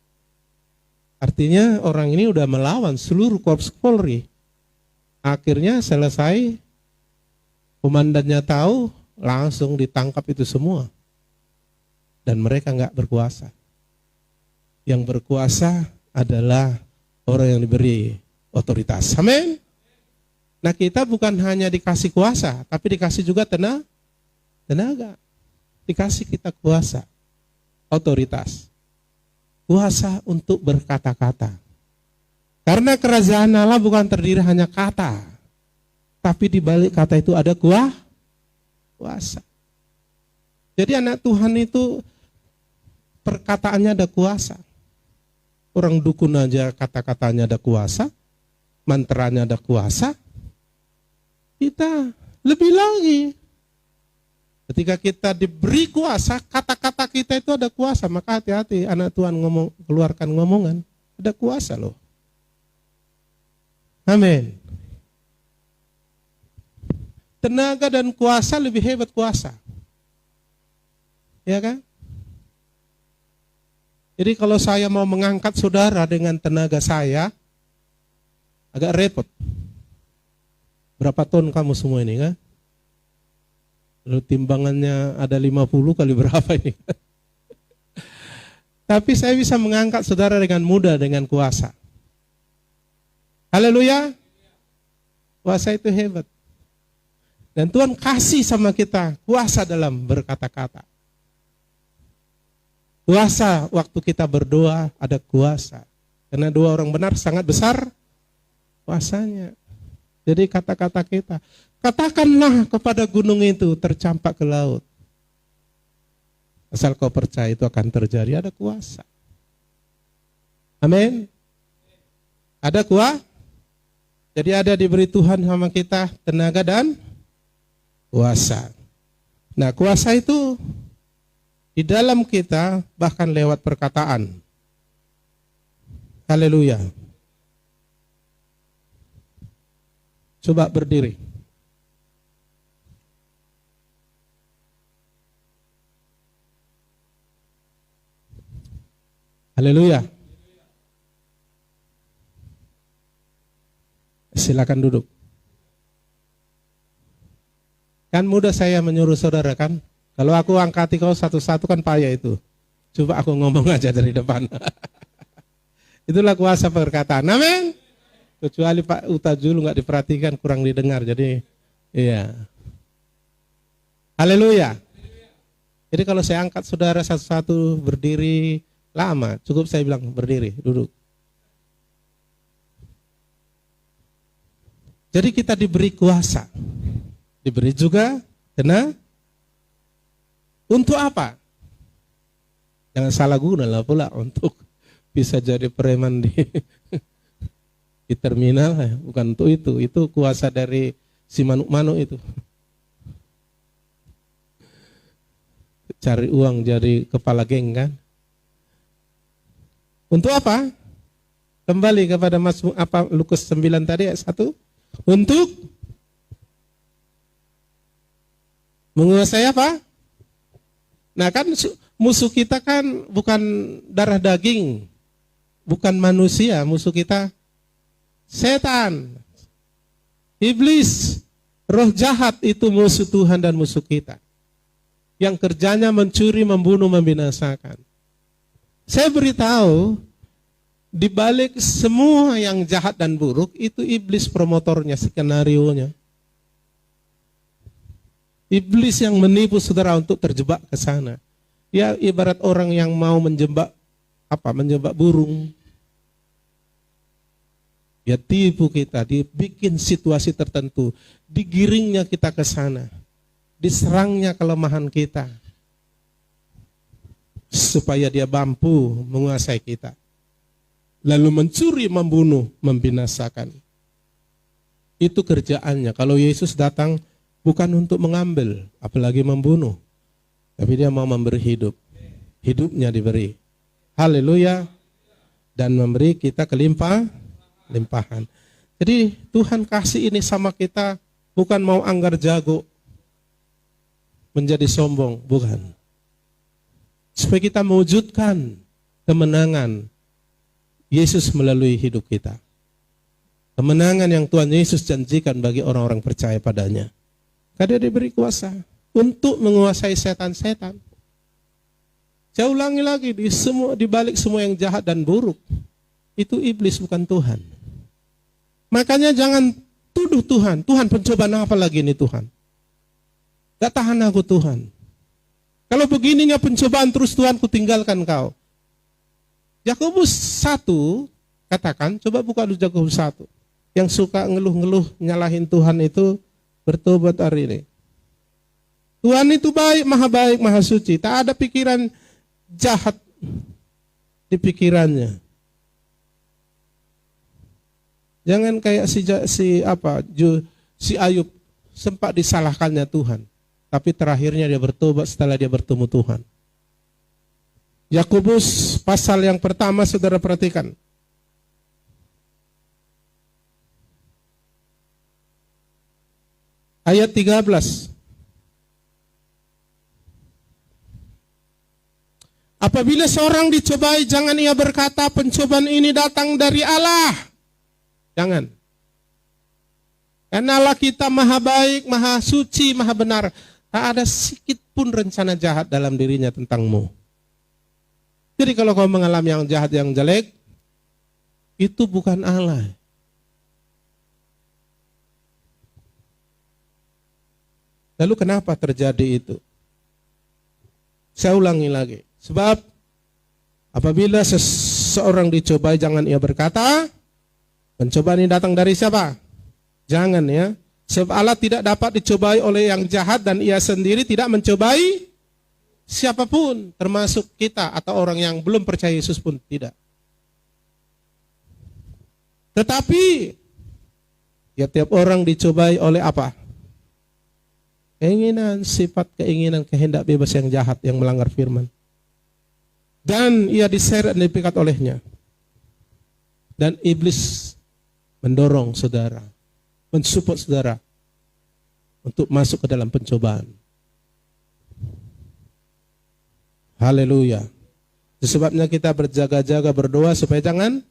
Artinya orang ini udah melawan seluruh korps Polri. Akhirnya selesai, komandannya tahu, langsung ditangkap itu semua. Dan mereka nggak berkuasa. Yang berkuasa adalah orang yang diberi otoritas. Amin. Nah, kita bukan hanya dikasih kuasa, tapi dikasih juga tenaga. Dikasih kita kuasa, otoritas. Kuasa untuk berkata-kata. Karena kerajaan Allah bukan terdiri hanya kata, tapi di balik kata itu ada kuasa. Jadi anak Tuhan itu perkataannya ada kuasa. Orang dukun aja kata-katanya ada kuasa, mantranya ada kuasa. Kita lebih lagi. Ketika kita diberi kuasa, kata-kata kita itu ada kuasa. Maka hati-hati anak Tuhan keluarkan ngomongan. Ada kuasa loh. Amin. Tenaga dan kuasa lebih hebat kuasa. Ya kan? Jadi kalau saya mau mengangkat saudara dengan tenaga saya, agak repot. Berapa ton kamu semua ini kan? Lalu timbangannya ada 50 kali berapa ini? Tapi saya bisa mengangkat saudara dengan mudah, dengan kuasa. Haleluya. Kuasa itu hebat. Dan Tuhan kasih sama kita kuasa dalam berkata-kata. Kuasa waktu kita berdoa ada kuasa. Karena doa orang benar sangat besar kuasanya. Jadi kata-kata kita, katakanlah kepada gunung itu tercampak ke laut. Asal kau percaya itu akan terjadi, ada kuasa. Amin. Ada kuasa. Jadi ada diberi Tuhan sama kita tenaga dan kuasa. Nah, kuasa itu di dalam kita bahkan lewat perkataan. Haleluya. Coba berdiri. Haleluya. Silakan duduk. Kan mudah saya menyuruh saudara kan. Kalau aku angkati kau satu-satu kan payah itu. Coba aku ngomong aja dari depan. Itulah kuasa perkataan. Amin. Kecuali Pak Uta dulu nggak diperhatikan, kurang didengar. Jadi iya. Haleluya. Jadi kalau saya angkat saudara satu-satu berdiri lama, cukup saya bilang berdiri, duduk. Jadi kita diberi kuasa, diberi juga tenaga. Untuk apa? Jangan salah guna lah pula untuk bisa jadi preman di terminal, bukan untuk itu. Itu kuasa dari si manuk-manuk itu. Cari uang jadi kepala geng kan? Untuk apa? Kembali kepada Mazmur apa Lukas 9 tadi ayat 1. Untuk menguasai apa? Nah kan musuh kita kan bukan darah daging, bukan manusia, musuh kita setan, iblis, roh jahat itu musuh Tuhan dan musuh kita. Yang kerjanya mencuri, membunuh, membinasakan. Saya beritahu, di balik semua yang jahat dan buruk, itu iblis promotornya, skenario-nya. Iblis yang menipu saudara untuk terjebak ke sana. Ya ibarat orang yang mau menjebak burung. Ya tipu kita, dibikin situasi tertentu, digiringnya kita ke sana, diserangnya kelemahan kita, supaya dia mampu menguasai kita. Lalu mencuri, membunuh, membinasakan. Itu kerjaannya. Kalau Yesus datang bukan untuk mengambil, apalagi membunuh. Tapi dia mau memberi hidup. Hidupnya diberi. Haleluya. Dan memberi kita limpahan. Jadi Tuhan kasih ini sama kita bukan mau anggar jago, menjadi sombong, bukan. Supaya kita mewujudkan kemenangan Yesus melalui hidup kita. Kemenangan yang Tuhan Yesus janjikan bagi orang-orang percaya padanya. Karena dia diberi kuasa untuk menguasai setan-setan. Saya ulangi lagi, di balik semua yang jahat dan buruk, itu iblis bukan Tuhan. Makanya jangan tuduh Tuhan. Tuhan pencobaan apa lagi nih Tuhan? Gak tahan aku Tuhan. Kalau begininya pencobaan terus Tuhan, ku tinggalkan kau. Yakobus 1 katakan, coba buka dulu Yakobus 1. Yang suka ngeluh-ngeluh nyalahin Tuhan itu bertobat hari ini. Tuhan itu baik, maha suci. Tak ada pikiran jahat di pikirannya. Jangan kayak si Ayub sempat disalahkannya Tuhan. Tapi terakhirnya dia bertobat setelah dia bertemu Tuhan. Yakobus pasal yang pertama saudara perhatikan. Ayat 13. Apabila seorang dicobai, jangan ia berkata pencobaan ini datang dari Allah. Jangan. Karena Allah kita maha baik, maha suci, maha benar. Tak ada sedikit pun rencana jahat dalam dirinya tentangmu. Jadi kalau kau mengalami yang jahat, yang jelek, itu bukan Allah. Lalu kenapa terjadi itu? Saya ulangi lagi. Sebab apabila seseorang dicobai, jangan ia berkata, pencobaan ini datang dari siapa? Jangan ya. Sebab Allah tidak dapat dicobai oleh yang jahat dan ia sendiri tidak mencobai siapapun, termasuk kita atau orang yang belum percaya Yesus pun tidak. Tetapi ya tiap orang dicobai oleh apa? Keinginan, sifat keinginan, kehendak bebas yang jahat, yang melanggar firman. Dan ia diseret dan dipikat olehnya. Dan iblis mendorong saudara, mensupport saudara untuk masuk ke dalam pencobaan. Haleluya. Sebabnya kita berjaga-jaga berdoa supaya jangan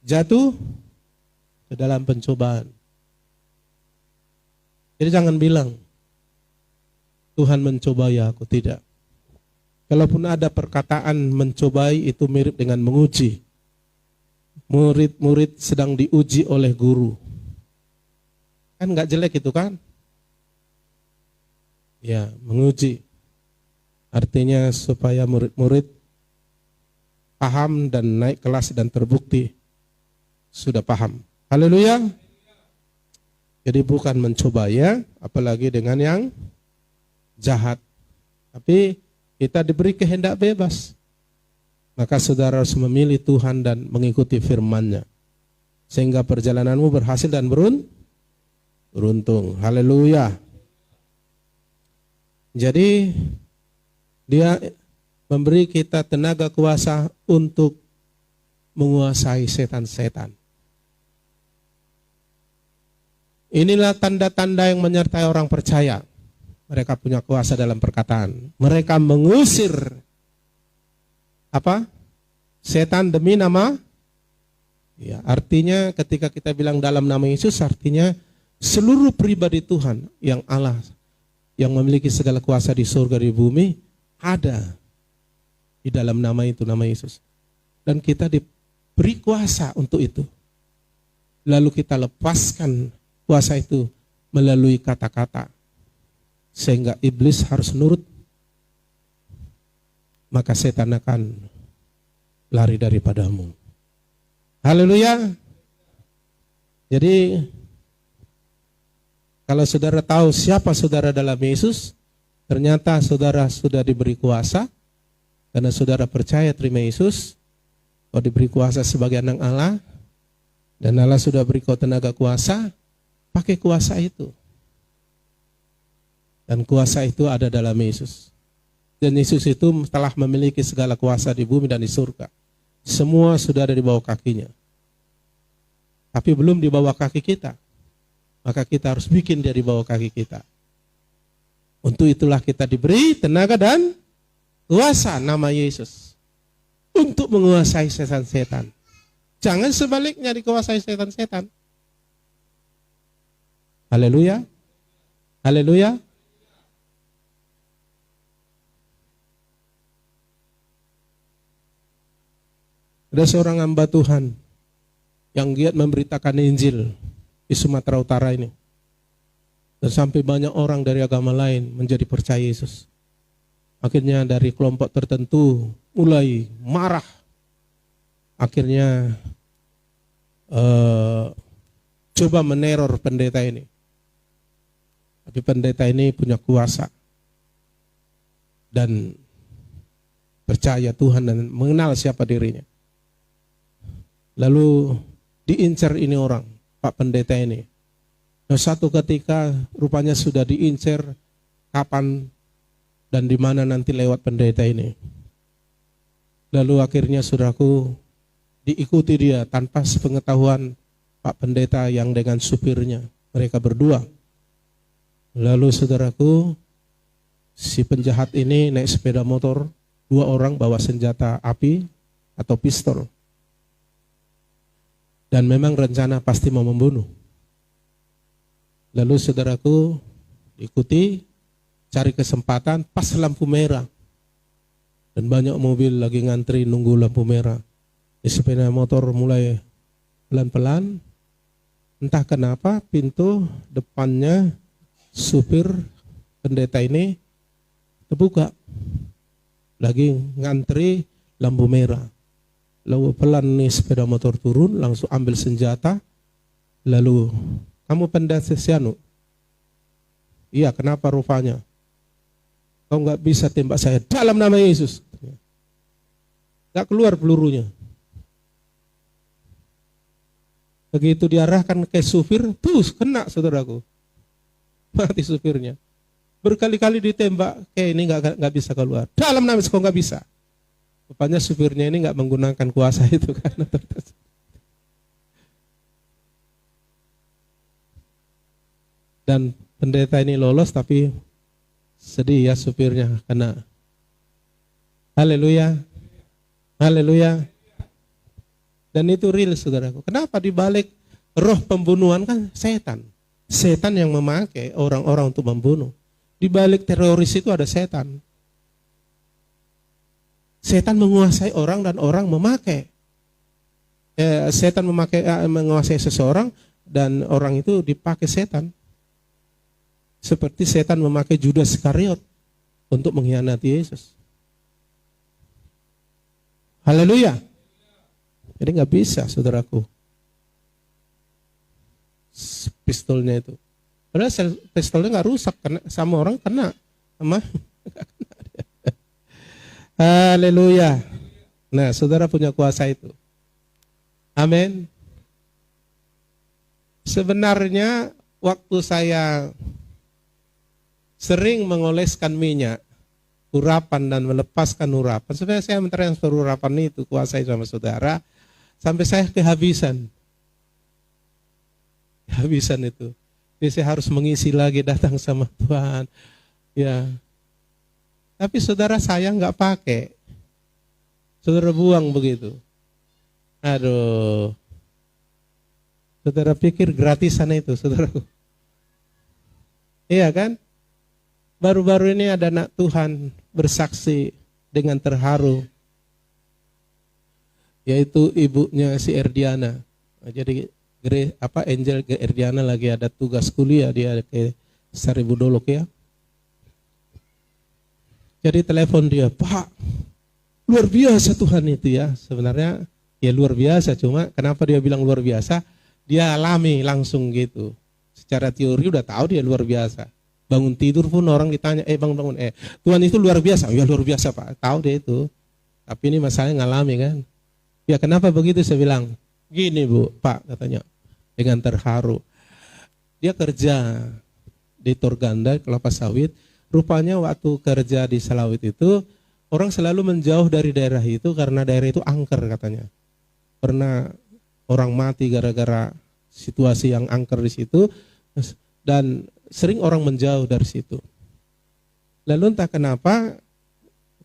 jatuh ke dalam pencobaan. Jadi jangan bilang, Tuhan mencobai aku, tidak. Kalaupun ada perkataan mencobai, itu mirip dengan menguji. Murid-murid sedang diuji oleh guru. Kan gak jelek itu kan? Ya, menguji. Artinya supaya murid-murid paham dan naik kelas dan terbukti sudah paham. Haleluya. Jadi bukan mencoba ya, apalagi dengan yang jahat. Tapi kita diberi kehendak bebas. Maka saudara harus memilih Tuhan dan mengikuti firman-Nya. Sehingga perjalananmu berhasil dan beruntung. Haleluya. Jadi dia memberi kita tenaga kuasa untuk menguasai setan-setan. Inilah tanda-tanda yang menyertai orang percaya. Mereka punya kuasa dalam perkataan. Mereka mengusir apa? Setan demi nama. Ya, artinya ketika kita bilang dalam nama Yesus, artinya seluruh pribadi Tuhan yang Allah, yang memiliki segala kuasa di surga di bumi, ada di dalam nama itu, nama Yesus. Dan kita diberi kuasa untuk itu. Lalu kita lepaskan kuasa itu melalui kata-kata. Sehingga iblis harus nurut. Maka setan akan lari daripadamu. Haleluya. Jadi kalau saudara tahu siapa saudara dalam Yesus, ternyata saudara sudah diberi kuasa. Karena saudara percaya terima Yesus, kau diberi kuasa sebagai anak Allah. Dan Allah sudah beri kau tenaga kuasa, pakai kuasa itu. Dan kuasa itu ada dalam Yesus. Dan Yesus itu telah memiliki segala kuasa di bumi dan di surga. Semua sudah ada di bawah kakinya. Tapi belum di bawah kaki kita. Maka kita harus bikin dia di bawah kaki kita. Untuk itulah kita diberi tenaga dan kuasa nama Yesus. Untuk menguasai setan-setan. Jangan sebaliknya dikuasai setan-setan. Haleluya. Haleluya. Ada seorang hamba Tuhan yang giat memberitakan Injil di Sumatera Utara ini. Dan sampai banyak orang dari agama lain menjadi percaya Yesus. Akhirnya dari kelompok tertentu mulai marah. Akhirnya coba meneror pendeta ini. Tapi pendeta ini punya kuasa. Dan percaya Tuhan dan mengenal siapa dirinya. Lalu diincar ini orang, Pak Pendeta ini. Nah, satu ketika rupanya sudah diincar kapan dan di mana nanti lewat pendeta ini. Lalu akhirnya saudaraku diikuti dia tanpa sepengetahuan Pak Pendeta yang dengan supirnya. Mereka berdua. Lalu saudaraku, si penjahat ini naik sepeda motor, 2 orang bawa senjata api atau pistol. Dan memang rencana pasti mau membunuh. Lalu saudaraku diikuti, cari kesempatan pas lampu merah. Dan banyak mobil lagi ngantri nunggu lampu merah. Sepeda motor mulai pelan-pelan. Entah kenapa pintu depannya supir pendeta ini terbuka. Lagi ngantri lampu merah. Lalu pelan nih sepeda motor turun, langsung ambil senjata. Lalu, kamu pendeta sianu? Iya, kenapa rupanya? Kau nggak bisa tembak saya dalam nama Yesus. Nggak keluar pelurunya. Begitu diarahkan ke supir, terus kena saudaraku. Mati supirnya. Berkali-kali ditembak, ini nggak bisa keluar. Dalam nama Yesus kau nggak bisa. Rupanya supirnya ini nggak menggunakan kuasa itu karena dan pendeta ini lolos tapi sedih ya supirnya kena. Haleluya, haleluya. Dan itu real saudaraku. Kenapa dibalik roh pembunuhan kan setan? Setan yang memakai orang-orang untuk membunuh. Di balik teroris itu ada setan. Setan menguasai orang dan orang memakai. Setan menguasai seseorang dan orang itu dipakai setan. Seperti setan memakai Judas Iskariot untuk mengkhianati Yesus. Haleluya. Jadi nggak bisa saudaraku. Pistolnya itu. Padahal pistolnya nggak rusak, kena, sama orang kena. Sama haleluya. Nah, saudara punya kuasa itu. Amin. Sebenarnya waktu saya sering mengoleskan minyak, urapan dan melepaskan urapan, sebenarnya saya mentransfer urapan itu, kuasai sama saudara, sampai saya kehabisan. Kehabisan itu. Jadi saya harus mengisi lagi, datang sama Tuhan. Ya. Tapi saudara saya nggak pakai. Saudara buang begitu. Aduh. Saudara pikir gratisan itu, saudaraku. Iya kan? Baru-baru ini ada anak Tuhan bersaksi dengan terharu. Yaitu ibunya si Erdiana. Jadi Angel Erdiana lagi ada tugas kuliah, dia ke Saribudolok ya. Jadi telepon dia, Pak, luar biasa Tuhan itu ya. Sebenarnya ya luar biasa, cuma kenapa dia bilang luar biasa? Dia alami langsung gitu. Secara teori udah tahu dia luar biasa. Bangun tidur pun orang ditanya, bangun, Tuhan itu luar biasa. Ya luar biasa Pak, tahu dia itu. Tapi ini masalahnya ngalami kan. Ya kenapa begitu? Saya bilang, gini Bu, Pak katanya, dengan terharu. Dia kerja di Torganda, kelapa sawit. Rupanya waktu kerja di sawit itu, orang selalu menjauh dari daerah itu karena daerah itu angker katanya. Pernah orang mati gara-gara situasi yang angker di situ, dan sering orang menjauh dari situ. Lalu entah kenapa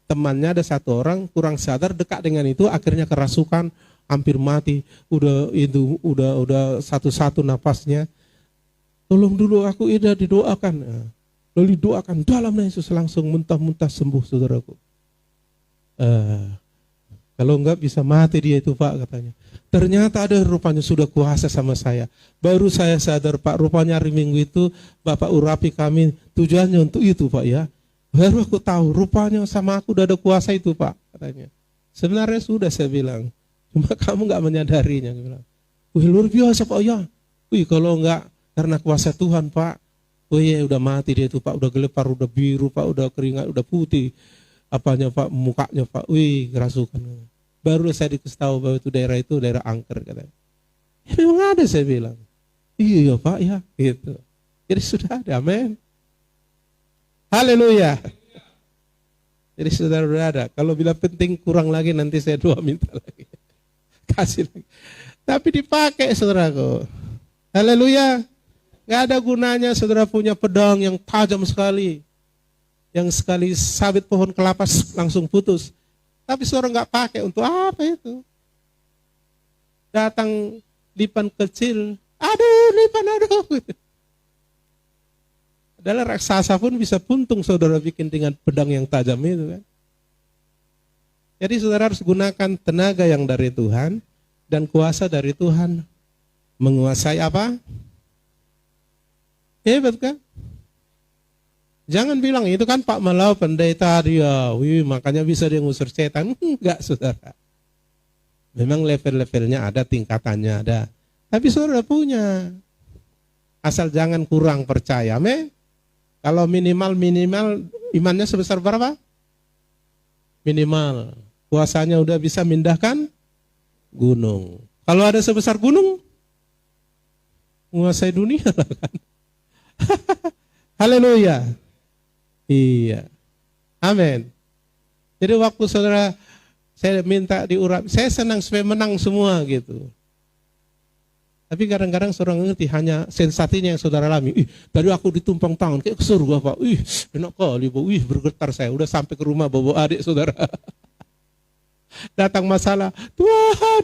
temannya ada satu orang kurang sadar, dekat dengan itu akhirnya kerasukan, hampir mati. Udah satu-satu napasnya. Tolong dulu aku Ida didoakan. Lalu didoakan dalam nama Yesus, langsung muntah-muntah sembuh saudaraku. Kalau enggak bisa mati dia itu Pak katanya. Ternyata ada rupanya sudah kuasa sama saya. Baru saya sadar Pak, rupanya hari Minggu itu Bapak urapi kami tujuannya untuk itu Pak ya. Baru aku tahu rupanya sama aku udah ada kuasa itu Pak katanya. Sebenarnya sudah saya bilang. Cuma kamu enggak menyadarinya. Bilang, wih luar biasa Pak ya. Wih kalau enggak karena kuasa Tuhan Pak. Wih udah mati dia itu Pak. Udah gelepar, udah biru Pak. Udah keringat, udah putih. Apanya Pak, mukanya Pak. Wih kerasukan. Baru saya dikasih tahu bahwa itu daerah angker katanya. Ya memang ada saya bilang. Iya Pak ya gitu. Jadi sudah ada, amin. Haleluya. Jadi saudara sudah ada. Kalau bila penting kurang lagi nanti saya doa minta lagi. Kasih lagi. Tapi dipakai saudaraku. Haleluya. Gak ada gunanya saudara punya pedang yang tajam sekali. Yang sekali sabit pohon kelapa langsung putus. Tapi saudara gak pakai untuk apa itu? Datang lipan kecil. Aduh lipan aduh. Adalah raksasa pun bisa puntung saudara bikin dengan pedang yang tajam itu kan.
Jadi saudara harus gunakan tenaga yang dari Tuhan dan kuasa dari Tuhan. Menguasai apa? Hebat kan? Jangan bilang itu kan Pak Malau pendeta dia, makanya bisa dia ngusir setan. Enggak saudara. Memang level-levelnya ada, tingkatannya ada. Tapi saudara punya. Asal jangan kurang percaya. Amin. Kalau minimal imannya sebesar berapa? Minimal. Kuasanya udah bisa mindahkan gunung. Kalau ada sebesar gunung, menguasai dunia lah kan. Haleluya. Iya. Amin. Jadi waktu saudara saya minta diurapi, saya senang supaya menang semua gitu. Tapi kadang-kadang saudara ngerti hanya sensasinya yang saudara alami. Tadi aku ditumpang tangan kayak ke surga Pak. Enak kali Bu. Bergetar saya. Udah sampai ke rumah bawa adik saudara. Datang masalah. Tuhan.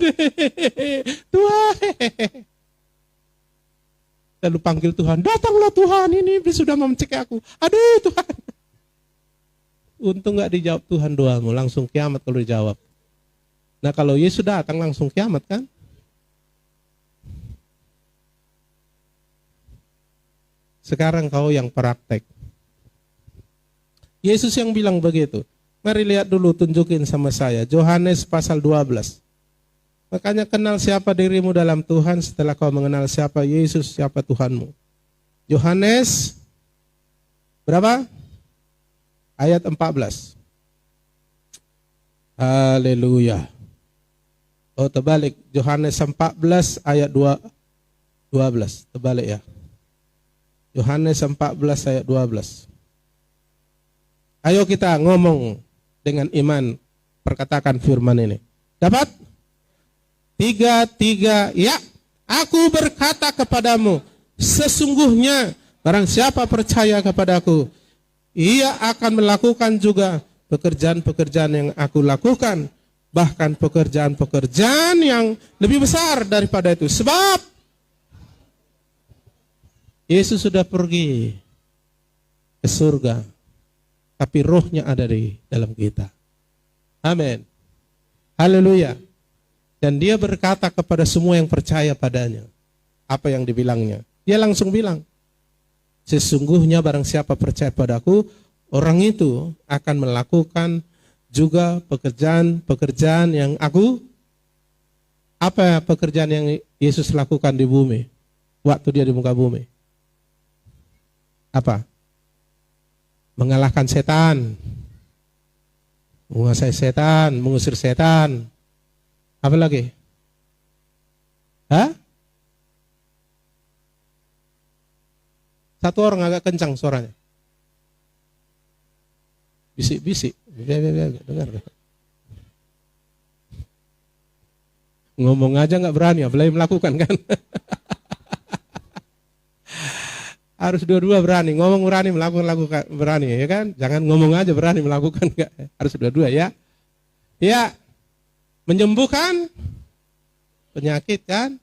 Lalu panggil Tuhan. Datanglah Tuhan, ini sudah mencekik aku. Aduh Tuhan. Untung gak dijawab Tuhan doamu. Langsung kiamat kalau dijawab. Nah kalau Yesus datang langsung kiamat kan. Sekarang kau yang praktek. Yesus yang bilang begitu. Mari lihat dulu, tunjukin sama saya. Yohanes pasal 12. Makanya kenal siapa dirimu dalam Tuhan setelah kau mengenal siapa Yesus, siapa Tuhanmu. Yohanes berapa? Ayat 14. Haleluya. Oh terbalik. Yohanes 14 ayat 12. Terbalik ya. Yohanes 14 ayat 12. Ayo kita ngomong dengan iman, perkatakan firman ini. Dapat? 3, ya. Aku berkata kepadamu, sesungguhnya barang siapa percaya kepadaku, ia akan melakukan juga pekerjaan-pekerjaan yang aku lakukan, bahkan pekerjaan-pekerjaan yang lebih besar daripada itu. Sebab Yesus sudah pergi ke surga, tapi rohnya ada di dalam kita. Amin. Haleluya. Dan dia berkata kepada semua yang percaya padanya. Apa yang dibilangnya? Dia langsung bilang, sesungguhnya barang siapa percaya padaku, orang itu akan melakukan juga pekerjaan-pekerjaan yang aku. Apa pekerjaan yang Yesus lakukan di bumi? Waktu dia di muka bumi. Apa? Mengalahkan setan, menguasai setan, mengusir setan. Apa lagi? Hah? Satu orang agak kencang suaranya. Bisik-bisik. Dengar. Ngomong aja nggak berani, apalagi melakukan kan? Harus dua-dua berani, ngomong berani, melakukan berani, ya kan? Jangan ngomong aja berani, melakukan enggak. Harus dua-dua ya. Ya, menyembuhkan penyakit kan?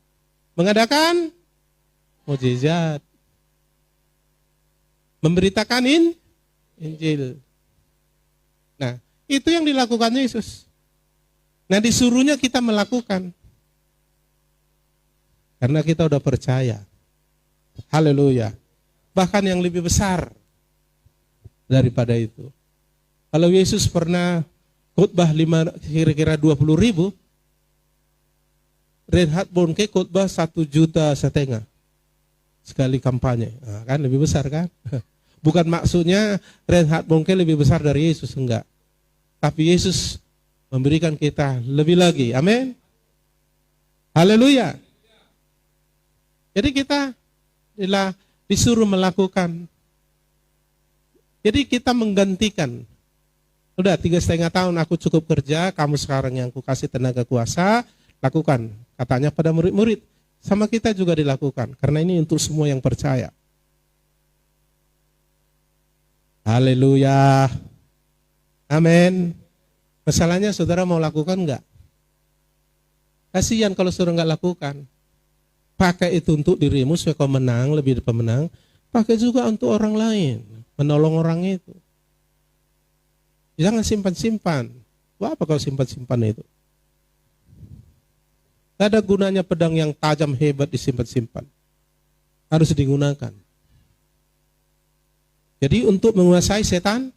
Mengadakan mukjizat. Memberitakan Injil. Nah, itu yang dilakukan Yesus. Nah, disuruhnya kita melakukan. Karena kita udah percaya. Haleluya. Bahkan yang lebih besar daripada itu. Kalau Yesus pernah khotbah kira-kira 20.000, Reinhard Bonnke khotbah 1,5 juta sekali kampanye. Nah, kan lebih besar kan? Bukan maksudnya Reinhard Bonnke lebih besar dari Yesus, enggak. Tapi Yesus memberikan kita lebih lagi. Amin. Haleluya. Jadi kita disuruh melakukan. Jadi kita menggantikan. Udah 3,5 tahun aku cukup kerja, kamu sekarang yang aku kasih tenaga kuasa, lakukan. Katanya pada murid-murid. Sama kita juga dilakukan. Karena ini untuk semua yang percaya. Haleluya. Amin. Masalahnya saudara mau lakukan enggak? Kasihan kalau saudara enggak lakukan. Pakai itu untuk dirimu supaya kau menang, lebih pemenang. Pakai juga untuk orang lain, menolong orang itu. Jangan simpan-simpan. Buat apa kau simpan-simpan itu? Tidak ada gunanya pedang yang tajam hebat disimpan-simpan. Harus digunakan. Jadi untuk menguasai setan,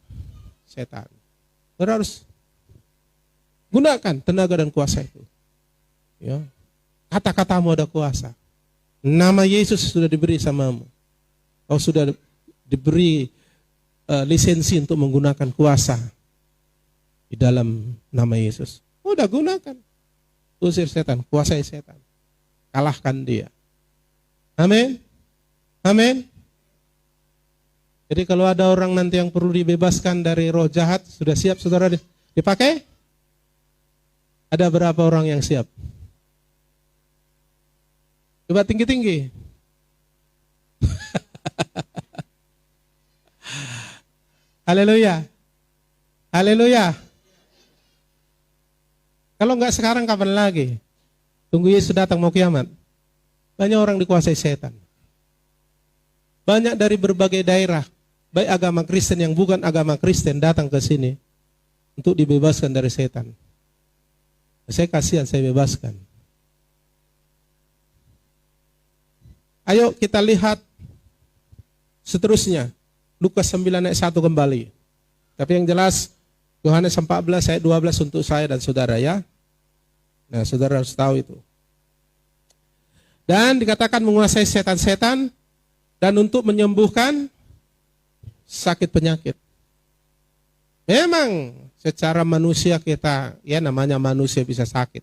harus gunakan tenaga dan kuasa itu. Ya. Kata-katamu ada kuasa. Nama Yesus sudah diberi samamu. Kau sudah diberi lisensi untuk menggunakan kuasa di dalam nama Yesus. Udah gunakan. Usir setan, kuasai setan. Kalahkan dia. Amin. Amin. Jadi kalau ada orang nanti yang perlu dibebaskan dari roh jahat, sudah siap saudara dipakai? Ada berapa orang yang siap? Coba tinggi-tinggi. Haleluya. Haleluya. Kalau enggak sekarang kapan lagi? Tunggu Yesus datang mau kiamat. Banyak orang dikuasai setan. Banyak dari berbagai daerah, baik agama Kristen yang bukan agama Kristen datang ke sini untuk dibebaskan dari setan. Saya kasihan, saya bebaskan. Ayo kita lihat seterusnya. Lukas 9 ayat 1 kembali. Tapi yang jelas Yohanes 14 ayat 12 untuk saya dan saudara ya. Nah saudara harus tahu itu. Dan dikatakan menguasai setan-setan dan untuk menyembuhkan sakit penyakit. Memang secara manusia kita, ya namanya manusia bisa sakit.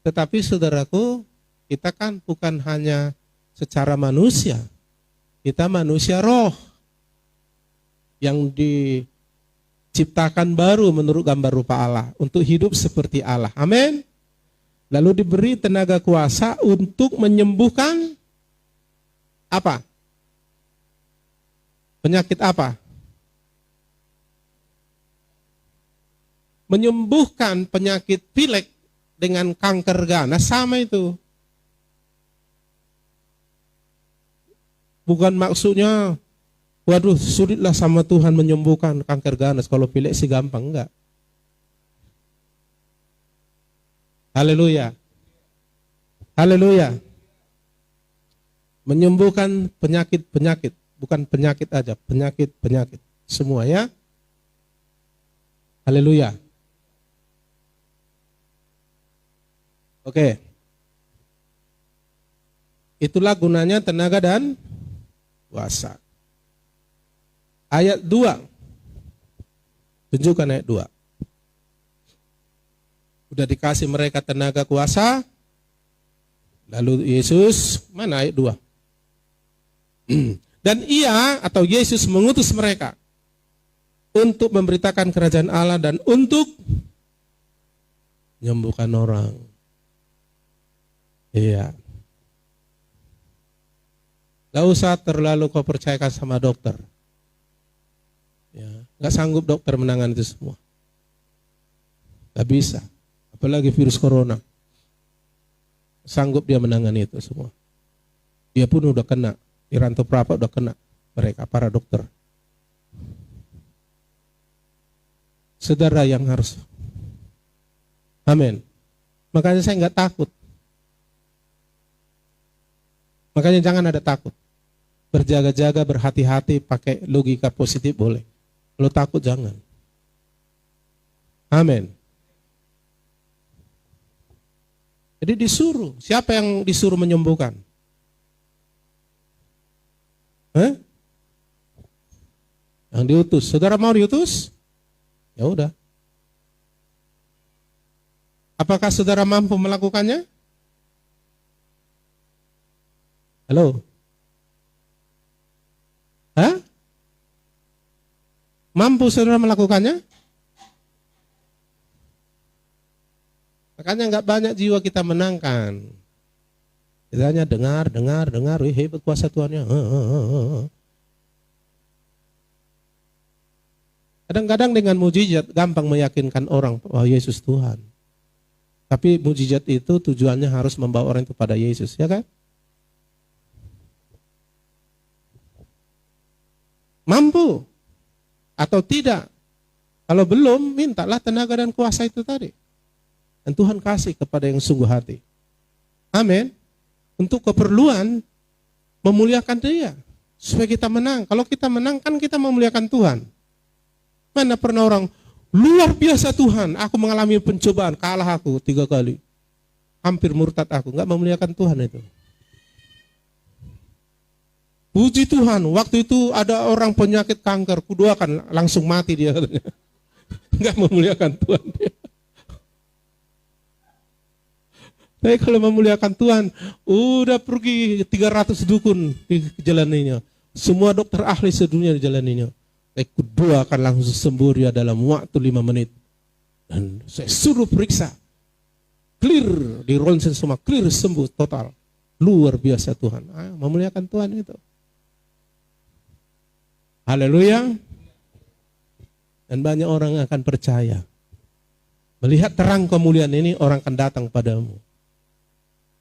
Tetapi saudaraku, kita kan bukan hanya secara manusia. Kita manusia roh. Yang diciptakan baru menurut gambar rupa Allah. Untuk hidup seperti Allah. Amin. Lalu diberi tenaga kuasa untuk menyembuhkan apa? Penyakit apa? Menyembuhkan penyakit pilek dengan kanker ganas sama itu. Bukan maksudnya waduh, sulitlah sama Tuhan menyembuhkan kanker ganas. Kalau pilek sih gampang, enggak. Haleluya. Haleluya. Menyembuhkan penyakit-penyakit. Bukan penyakit aja, penyakit-penyakit. Semua ya. Haleluya. Oke. Itulah gunanya tenaga dan kuasa. Ayat 2. Tunjukkan ayat 2. Udah dikasih mereka tenaga kuasa. Lalu Yesus, mana ayat 2? Dan ia atau Yesus mengutus mereka untuk memberitakan kerajaan Allah dan untuk menyembuhkan orang. Iya. Gak usah terlalu kau percayakan sama dokter. Ya, gak sanggup dokter menangani itu semua. Gak bisa. Apalagi virus corona. Sanggup dia menangani itu semua. Dia pun udah kena. Di Rantau Prapa udah kena. Mereka, para dokter. Saudara yang harus. Amin. Makanya saya gak takut. Makanya jangan ada takut. Berjaga-jaga, berhati-hati, pakai logika positif boleh. Kalau takut jangan. Amin. Jadi disuruh. Siapa yang disuruh menyembuhkan? Yang diutus. Saudara mau diutus? Ya udah. Apakah saudara mampu melakukannya? Halo? Hah? Mampu saudara melakukannya? Makanya nggak banyak jiwa kita menangkan. Kita hanya dengar, wih hebat kuasa Tuhannya. Kadang-kadang dengan mujizat gampang meyakinkan orang bahwa Yesus Tuhan. Tapi mujizat itu tujuannya harus membawa orang itu pada Yesus, ya kan? Mampu atau tidak, Kalau belum, mintalah tenaga dan kuasa itu tadi. Dan Tuhan kasih kepada yang sungguh hati. Amin. Untuk keperluan memuliakan Dia. Supaya kita menang. Kalau kita menang kan kita memuliakan Tuhan. Mana pernah orang, luar biasa Tuhan, aku mengalami pencobaan, kalah aku 3 kali. Hampir murtad aku, enggak memuliakan Tuhan itu. Puji Tuhan, waktu itu ada orang penyakit kanker, kudoakan langsung mati dia katanya. Enggak memuliakan Tuhan dia. Tapi kalau memuliakan Tuhan, udah pergi 300 dukun dijalaninya. Semua dokter ahli sedunia dijalaninya. Saya kudoakan langsung sembuh dia dalam waktu 5 menit. Dan saya suruh periksa. Clear, di ronsen semua, clear, sembuh total. Luar biasa Tuhan. Memuliakan Tuhan itu. Haleluya. Dan banyak orang akan percaya. Melihat terang kemuliaan ini, orang akan datang padamu.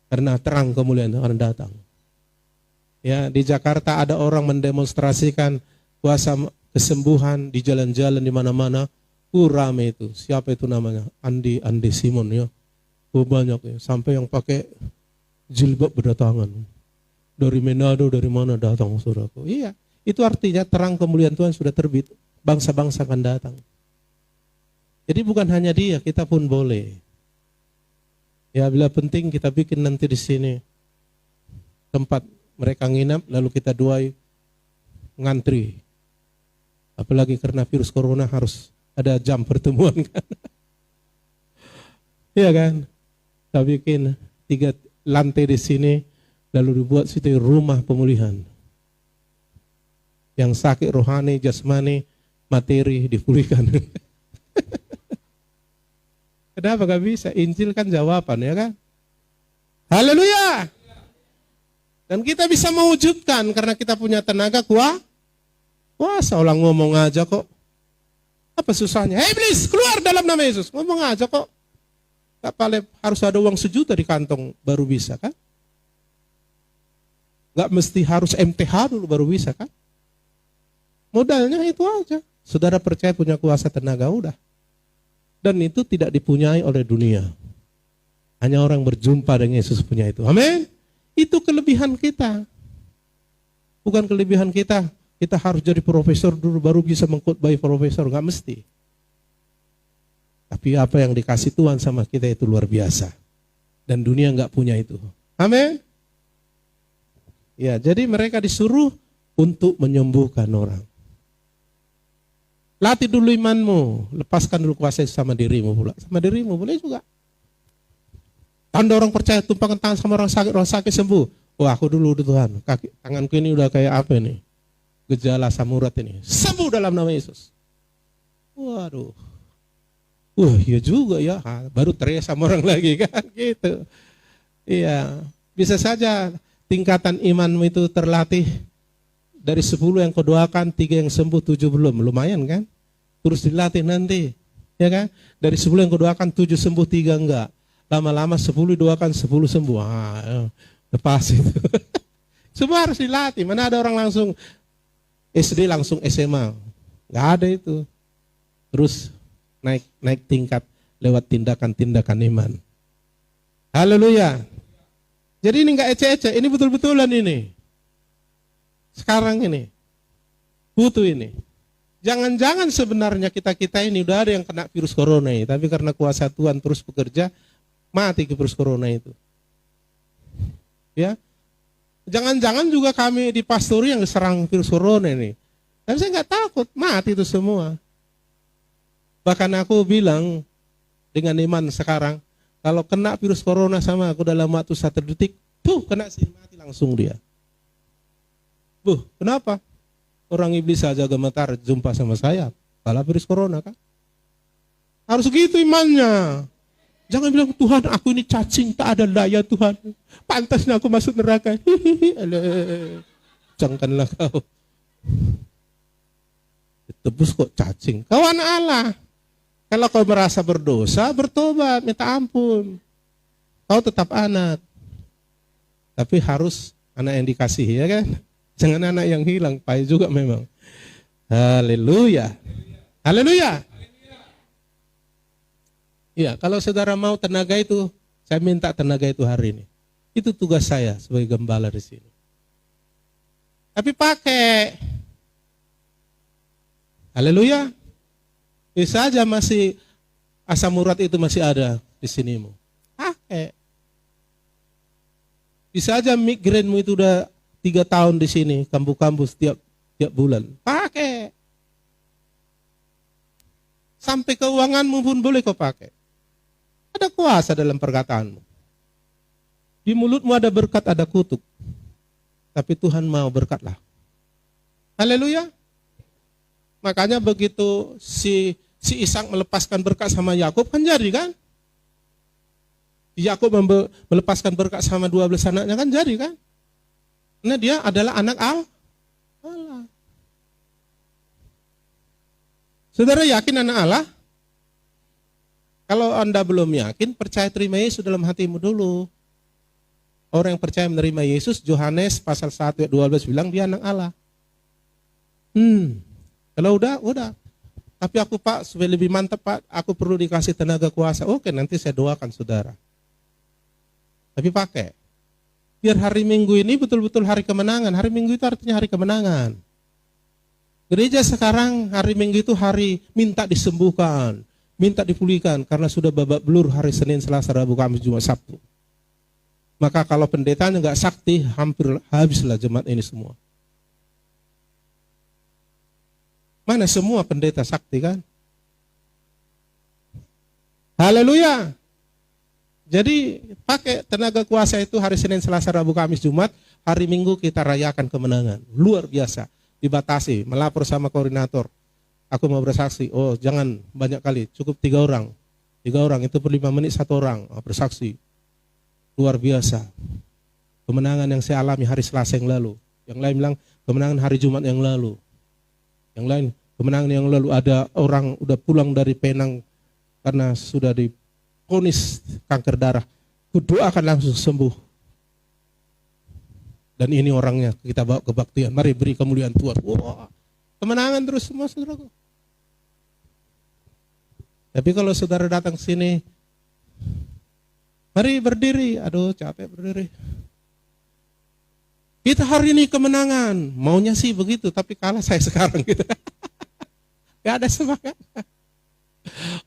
Karena terang kemuliaan itu akan datang. Ya, di Jakarta ada orang mendemonstrasikan kuasa kesembuhan di jalan-jalan di mana-mana. Rame itu. Siapa itu namanya? Andi Simon ya. Banyak ya. Sampai yang pakai jilbab berdatangan. Dari Manado, dari mana datang saudaraku. Iya. Itu artinya terang kemuliaan Tuhan sudah terbit. Bangsa-bangsa akan datang. Jadi bukan hanya dia, kita pun boleh. Ya bila penting kita bikin nanti di sini tempat mereka nginap, lalu kita doai ngantri. Apalagi karena virus corona harus ada jam pertemuan kan. Iya kan? Kita bikin 3 lantai di sini, lalu dibuat situ rumah pemulihan. Yang sakit rohani, jasmani, materi dipulihkan. Kenapa gak bisa? Injil kan jawaban ya kan? Haleluya! Dan kita bisa mewujudkan karena kita punya tenaga kuasa. Orang ngomong aja kok. Apa susahnya? Hei iblis, keluar dalam nama Yesus. Ngomong aja kok. Gak paling harus ada uang 1 juta di kantong baru bisa kan? Gak mesti harus MTH dulu baru bisa kan? Modalnya itu aja. Saudara percaya punya kuasa tenaga udah. Dan itu tidak dipunyai oleh dunia. Hanya orang berjumpa dengan Yesus punya itu. Amin. Itu kelebihan kita. Bukan kelebihan kita. Kita harus jadi profesor dulu baru bisa mengkhotbah profesor. Gak mesti. Tapi apa yang dikasih Tuhan sama kita itu luar biasa. Dan dunia gak punya itu. Amin. Ya, jadi mereka disuruh untuk menyembuhkan orang. Latih dulu imanmu, lepaskan dulu kuasa sama dirimu pula. Sama dirimu boleh juga. Tanda orang percaya tumpangkan tangan sama orang sakit sembuh. Wah aku dulu Tuhan, tanganku ini udah kayak apa nih? Gejala samurat ini. Sembuh dalam nama Yesus. Waduh. Wah iya juga ya, baru teriak sama orang lagi kan gitu. Iya, bisa saja tingkatan imanmu itu terlatih. Dari 10 yang kau doakan, 3 yang sembuh, 7 belum. Lumayan kan? Terus dilatih nanti. Ya kan? Dari 10 yang kau doakan, 7 sembuh, 3 enggak. Lama-lama 10 doakan, 10 sembuh. Lepas itu. Semua harus dilatih. Mana ada orang langsung SD langsung SMA. Enggak ada itu. Terus naik tingkat lewat tindakan-tindakan iman. Haleluya. Jadi ini enggak ece-ece. Ini betul-betulan ini. Sekarang ini, butuh ini. Jangan-jangan sebenarnya kita ini udah ada yang kena virus corona ini, tapi karena kuasa Tuhan terus bekerja, mati ke virus corona itu. Ya, jangan-jangan juga kami di pastori yang diserang virus corona ini. Dan saya nggak takut, mati itu semua. Bahkan aku bilang dengan iman sekarang, kalau kena virus corona sama aku dalam waktu 1 detik, tuh kena sih mati langsung dia. Kenapa? Orang iblis saja gemetar jumpa sama saya. Kalau virus corona kan. Harus gitu imannya. Jangan bilang, Tuhan aku ini cacing, tak ada daya Tuhan. Pantasnya aku masuk neraka. Janganlah kau. Ditebus kok cacing. Kau anak Allah. Kalau kau merasa berdosa, bertobat, minta ampun. Kau tetap anak. Tapi harus anak yang dikasihi ya kan. Jangan anak yang hilang, payah juga memang. Haleluya. Haleluya. Ya, kalau saudara mau tenaga itu, saya minta tenaga itu hari ini. Itu tugas saya sebagai gembala di sini. Tapi pakai. Haleluya. Bisa aja masih asam urat itu masih ada di sinimu. Pakai. Bisa aja migrainmu itu udah 3 tahun di sini, kambuh-kambuh setiap bulan. Pakai. Sampai keuanganmu pun boleh kau pakai. Ada kuasa dalam perkataanmu. Di mulutmu ada berkat, ada kutuk. Tapi Tuhan mau berkatlah. Haleluya. Makanya begitu si Ishak melepaskan berkat sama Yakub kan jadi kan? Yakub melepaskan berkat sama 12 anaknya kan jadi kan? Karena dia adalah anak Allah. Saudara yakin anak Allah? Kalau Anda belum yakin, percaya terima Yesus dalam hatimu dulu. Orang yang percaya menerima Yesus, Yohanes pasal 1 ayat 12 bilang dia anak Allah. Kalau udah. Tapi aku Pak, supaya lebih mantap Pak, aku perlu dikasih tenaga kuasa. Oke, nanti saya doakan saudara. Tapi pakai. Biar hari Minggu ini betul-betul hari kemenangan. Hari Minggu itu artinya hari kemenangan. Gereja sekarang hari Minggu itu hari minta disembuhkan, minta dipulihkan. Karena sudah babak belur hari Senin, Selasa, Rabu, Kamis, Jumat, Sabtu. Maka kalau pendetanya nggak sakti, hampir habislah jemaat ini semua. Mana semua pendeta sakti kan? Haleluya. Jadi pakai tenaga kuasa itu hari Senin, Selasa, Rabu, Kamis, Jumat. Hari Minggu kita rayakan kemenangan. Luar biasa. Dibatasi, melapor sama koordinator. Aku mau bersaksi. Oh jangan banyak kali, cukup 3 orang. 3 orang itu per 5 menit 1 orang bersaksi. Luar biasa. Kemenangan yang saya alami hari Selasa yang lalu. Yang lain bilang kemenangan hari Jumat yang lalu. Yang lain kemenangan yang lalu ada orang udah pulang dari Penang karena sudah divonis kanker darah. Kudoakan langsung sembuh. Dan ini orangnya kita bawa kebaktian. Mari beri kemuliaan Tuhan. Wah, kemenangan terus semua saudaraku. Tapi kalau saudara datang sini, mari berdiri. Aduh capek berdiri. Kita hari ini kemenangan. Maunya sih begitu, tapi kalah saya sekarang gitu. Gak ada semangat.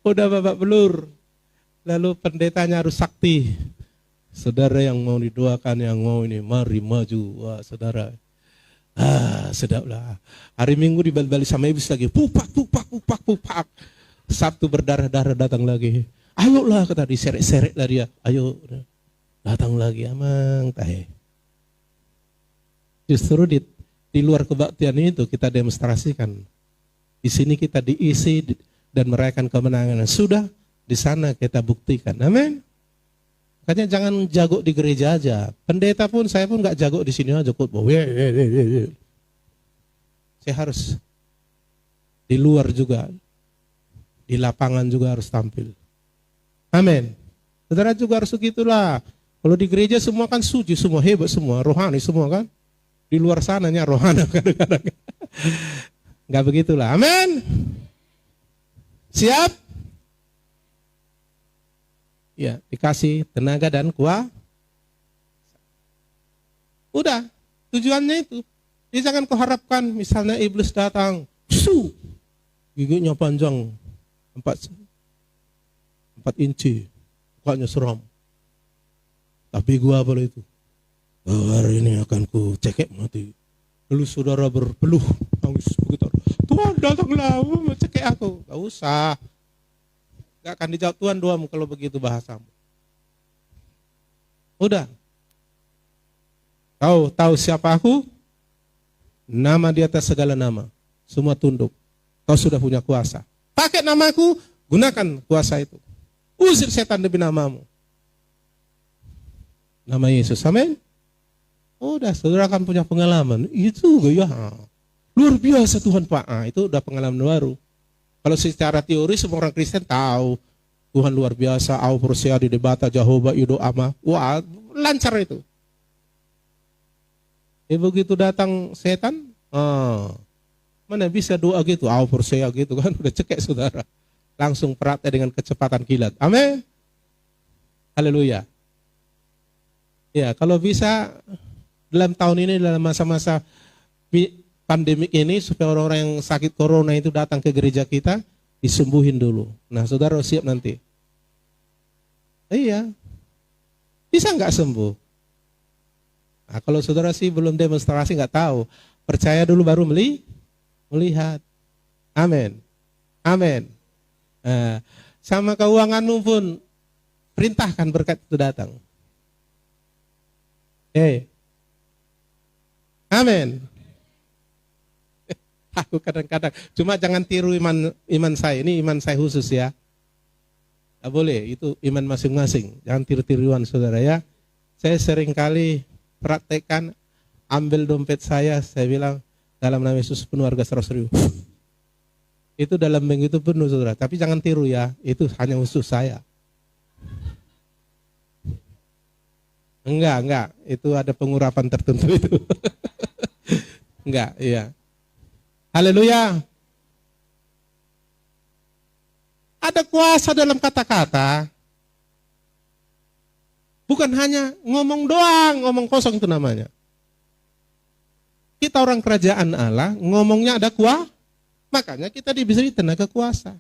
Udah babak belur. Lalu pendetanya harus sakti. Saudara yang mau didoakan, yang mau ini, mari maju. Wah saudara. Sedaplah. Hari Minggu dibalik sama iblis lagi. Pupak. Sabtu berdarah-darah datang lagi. Ayolah kata diseret-seret lah dia. Ayo datang lagi amang tahe. Justru di luar kebaktian itu kita demonstrasikan. Di sini kita diisi dan merayakan kemenangan. Sudah di sana kita buktikan. Amin. Makanya jangan jago di gereja aja. Pendeta pun saya pun nggak jago di sini aja khotbah. Saya harus di luar juga, di lapangan juga harus tampil. Amin. Saudara juga harus begitulah. Kalau di gereja semua kan suci, semua hebat, semua rohani, semua kan. Di luar sananya rohana kadang-kadang. Enggak begitulah. Amin. Siap? Ya, dikasih tenaga dan kuasa. Udah, tujuannya itu. Jadi jangan kau harapkan misalnya iblis datang, giginya panjang 4 inci, mukanya seram. Tapi gua apa itu? Hari ini akan ku cekek mati. Lalu saudara berpeluh, nangis begitu. Tuhan datanglah, mau cekek aku. Gak usah. Gak akan dijawab Tuhan doamu kalau begitu bahasamu. Udah. Kau tahu siapa aku? Nama di atas segala nama. Semua tunduk. Kau sudah punya kuasa. Pakai namaku, gunakan kuasa itu. Usir setan demi namamu. Nama Yesus, amin. Udah, saudara akan punya pengalaman. Itu ya. Luar biasa Tuhan Pak. Itu udah pengalaman baru. Kalau secara teori semua orang Kristen tahu Tuhan luar biasa, au persia di debata Jehovah Yudo ama. Wah, lancar itu. Begitu datang setan, mana bisa doa gitu, au persia gitu kan udah cekek saudara. langsung praktek dengan kecepatan kilat. Amin. Haleluya. Ya, kalau bisa dalam tahun ini, dalam masa-masa pandemik ini, supaya orang-orang yang sakit corona itu datang ke gereja kita, disembuhin dulu. Nah, saudara siap nanti? Iya. Bisa nggak sembuh? Nah, kalau saudara sih belum demonstrasi, nggak tahu. Percaya dulu baru melihat. Amin. Amin. Nah, sama keuanganmu pun perintahkan berkat itu datang. Amin. Aku kadang-kadang, cuma jangan tiru iman saya. Ini iman saya khusus ya. Tidak boleh, itu iman masing-masing. Jangan tiru-tiruan saudara ya. Saya sering kali praktekkan, ambil dompet saya bilang, dalam nama Yesus penuh harga 100.000. Itu dalam bank itu penuh saudara. Tapi jangan tiru ya, itu hanya khusus saya. Enggak, itu ada pengurapan tertentu itu. Enggak, iya. Haleluya. Ada kuasa dalam kata-kata. Bukan hanya ngomong doang, ngomong kosong itu namanya. Kita orang kerajaan Allah, ngomongnya ada kuasa. Makanya kita diberi tenaga kuasa.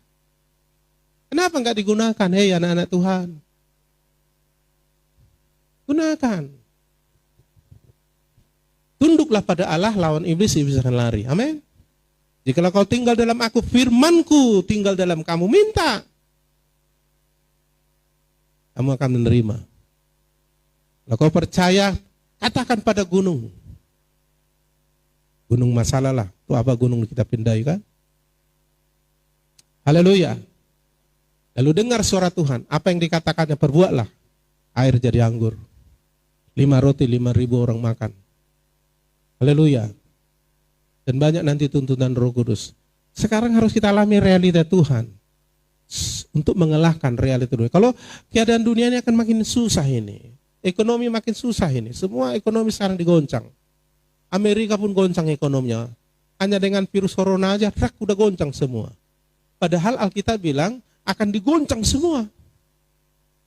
Kenapa enggak digunakan? Hei anak-anak Tuhan. Gunakan. Tunduklah pada Allah, lawan iblis akan lari. Amin. Jikalau kau tinggal dalam aku, firmanku tinggal dalam kamu, minta. Kamu akan menerima. Kalau kau percaya, katakan pada gunung. Gunung masalah lah. Itu apa gunung kita pindai kan? Haleluya. Lalu dengar suara Tuhan. Apa yang dikatakannya, perbuatlah. Air jadi anggur. 5 roti, 5.000 orang makan. Haleluya. Dan banyak nanti tuntunan Roh Kudus. Sekarang harus kita alami realita Tuhan. Untuk mengalahkan realita dunia. Kalau keadaan dunia ini akan makin susah ini. Ekonomi makin susah ini. Semua ekonomi sekarang digoncang. Amerika pun goncang ekonominya. Hanya dengan virus corona aja, udah goncang semua. Padahal Alkitab bilang akan digoncang semua.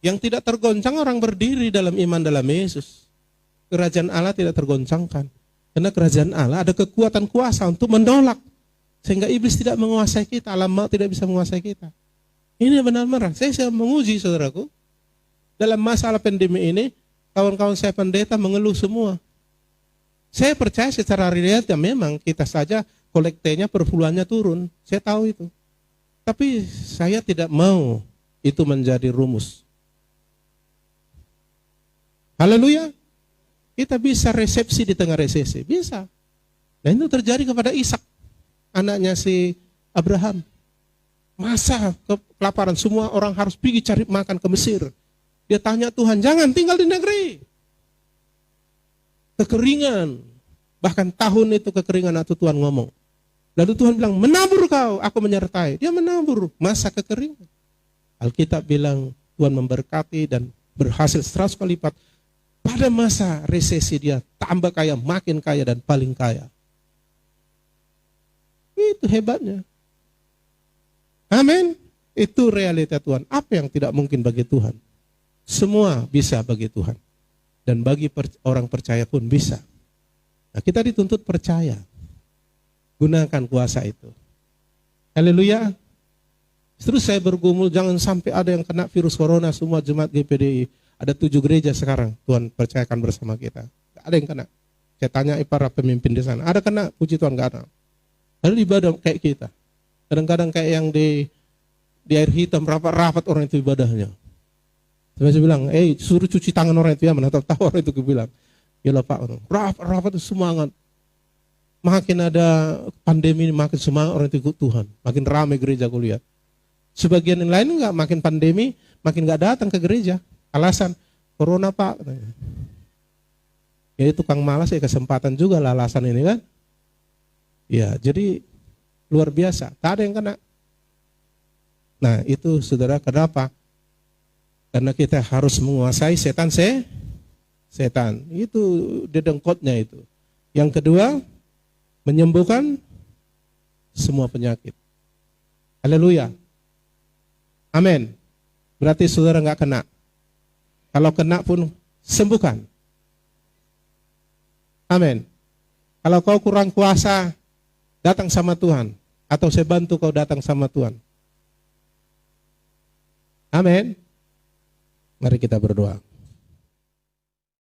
Yang tidak tergoncang orang berdiri dalam iman dalam Yesus. Kerajaan Allah tidak tergoncangkan. Karena kerajaan Allah ada kekuatan kuasa untuk menolak. Sehingga iblis tidak menguasai kita, alam maut tidak bisa menguasai kita. Ini benar-benar. Saya menguji saudaraku. Dalam masalah pandemi ini, kawan-kawan saya pendeta mengeluh semua. Saya percaya secara realita memang kita saja kolektenya per bulannya turun. Saya tahu itu. Tapi saya tidak mau itu menjadi rumus. Haleluya. Kita bisa resepsi di tengah resesi. Bisa. Dan itu terjadi kepada Ishak. Anaknya si Abraham. Masa kelaparan, semua orang harus pergi cari makan ke Mesir. Dia tanya Tuhan, jangan tinggal di negeri. Kekeringan. Bahkan tahun itu kekeringan atau Tuhan ngomong. Lalu Tuhan bilang, menabur kau, aku menyertai. Dia menabur masa kekeringan. Alkitab bilang Tuhan memberkati dan berhasil 100 kali lipat. Pada masa resesi dia tambah kaya, makin kaya dan paling kaya. Itu hebatnya. Amin. Itu realita Tuhan. Apa yang tidak mungkin bagi Tuhan? Semua bisa bagi Tuhan. Dan bagi orang percaya pun bisa. Nah, kita dituntut percaya. Gunakan kuasa itu. Haleluya. Terus saya bergumul, jangan sampai ada yang kena virus corona, semua jemaat GPDI. Ada 7 gereja sekarang, Tuhan percayakan bersama kita. Gak ada yang kena. Saya tanya para pemimpin di sana, ada kena? Puji Tuhan, gak ada. Lalu ibadah kayak kita. Kadang-kadang kayak yang di air hitam, rapat-rapat orang itu ibadahnya. Saya bilang, suruh cuci tangan orang itu ya, mana tahu orang itu bilang. Ya lah Pak, rapat-rapat itu semangat. Makin ada pandemi ini, makin semangat orang itu ikut Tuhan. Makin ramai gereja aku lihat. Sebagian yang lain enggak, makin pandemi, makin enggak datang ke gereja. Alasan, corona Pak. Ya tukang malas ya, kesempatan juga lah alasan ini kan. Ya jadi luar biasa, tak ada yang kena. Nah itu saudara, kenapa? Karena kita harus menguasai setan. Itu dedengkotnya itu. Yang kedua, menyembuhkan semua penyakit. Haleluya. Amin. Berarti saudara nggak kena. Kalau kena pun sembuhkan. Amin. Kalau kau kurang kuasa, datang sama Tuhan. Atau saya bantu kau datang sama Tuhan. Amin. Mari kita berdoa.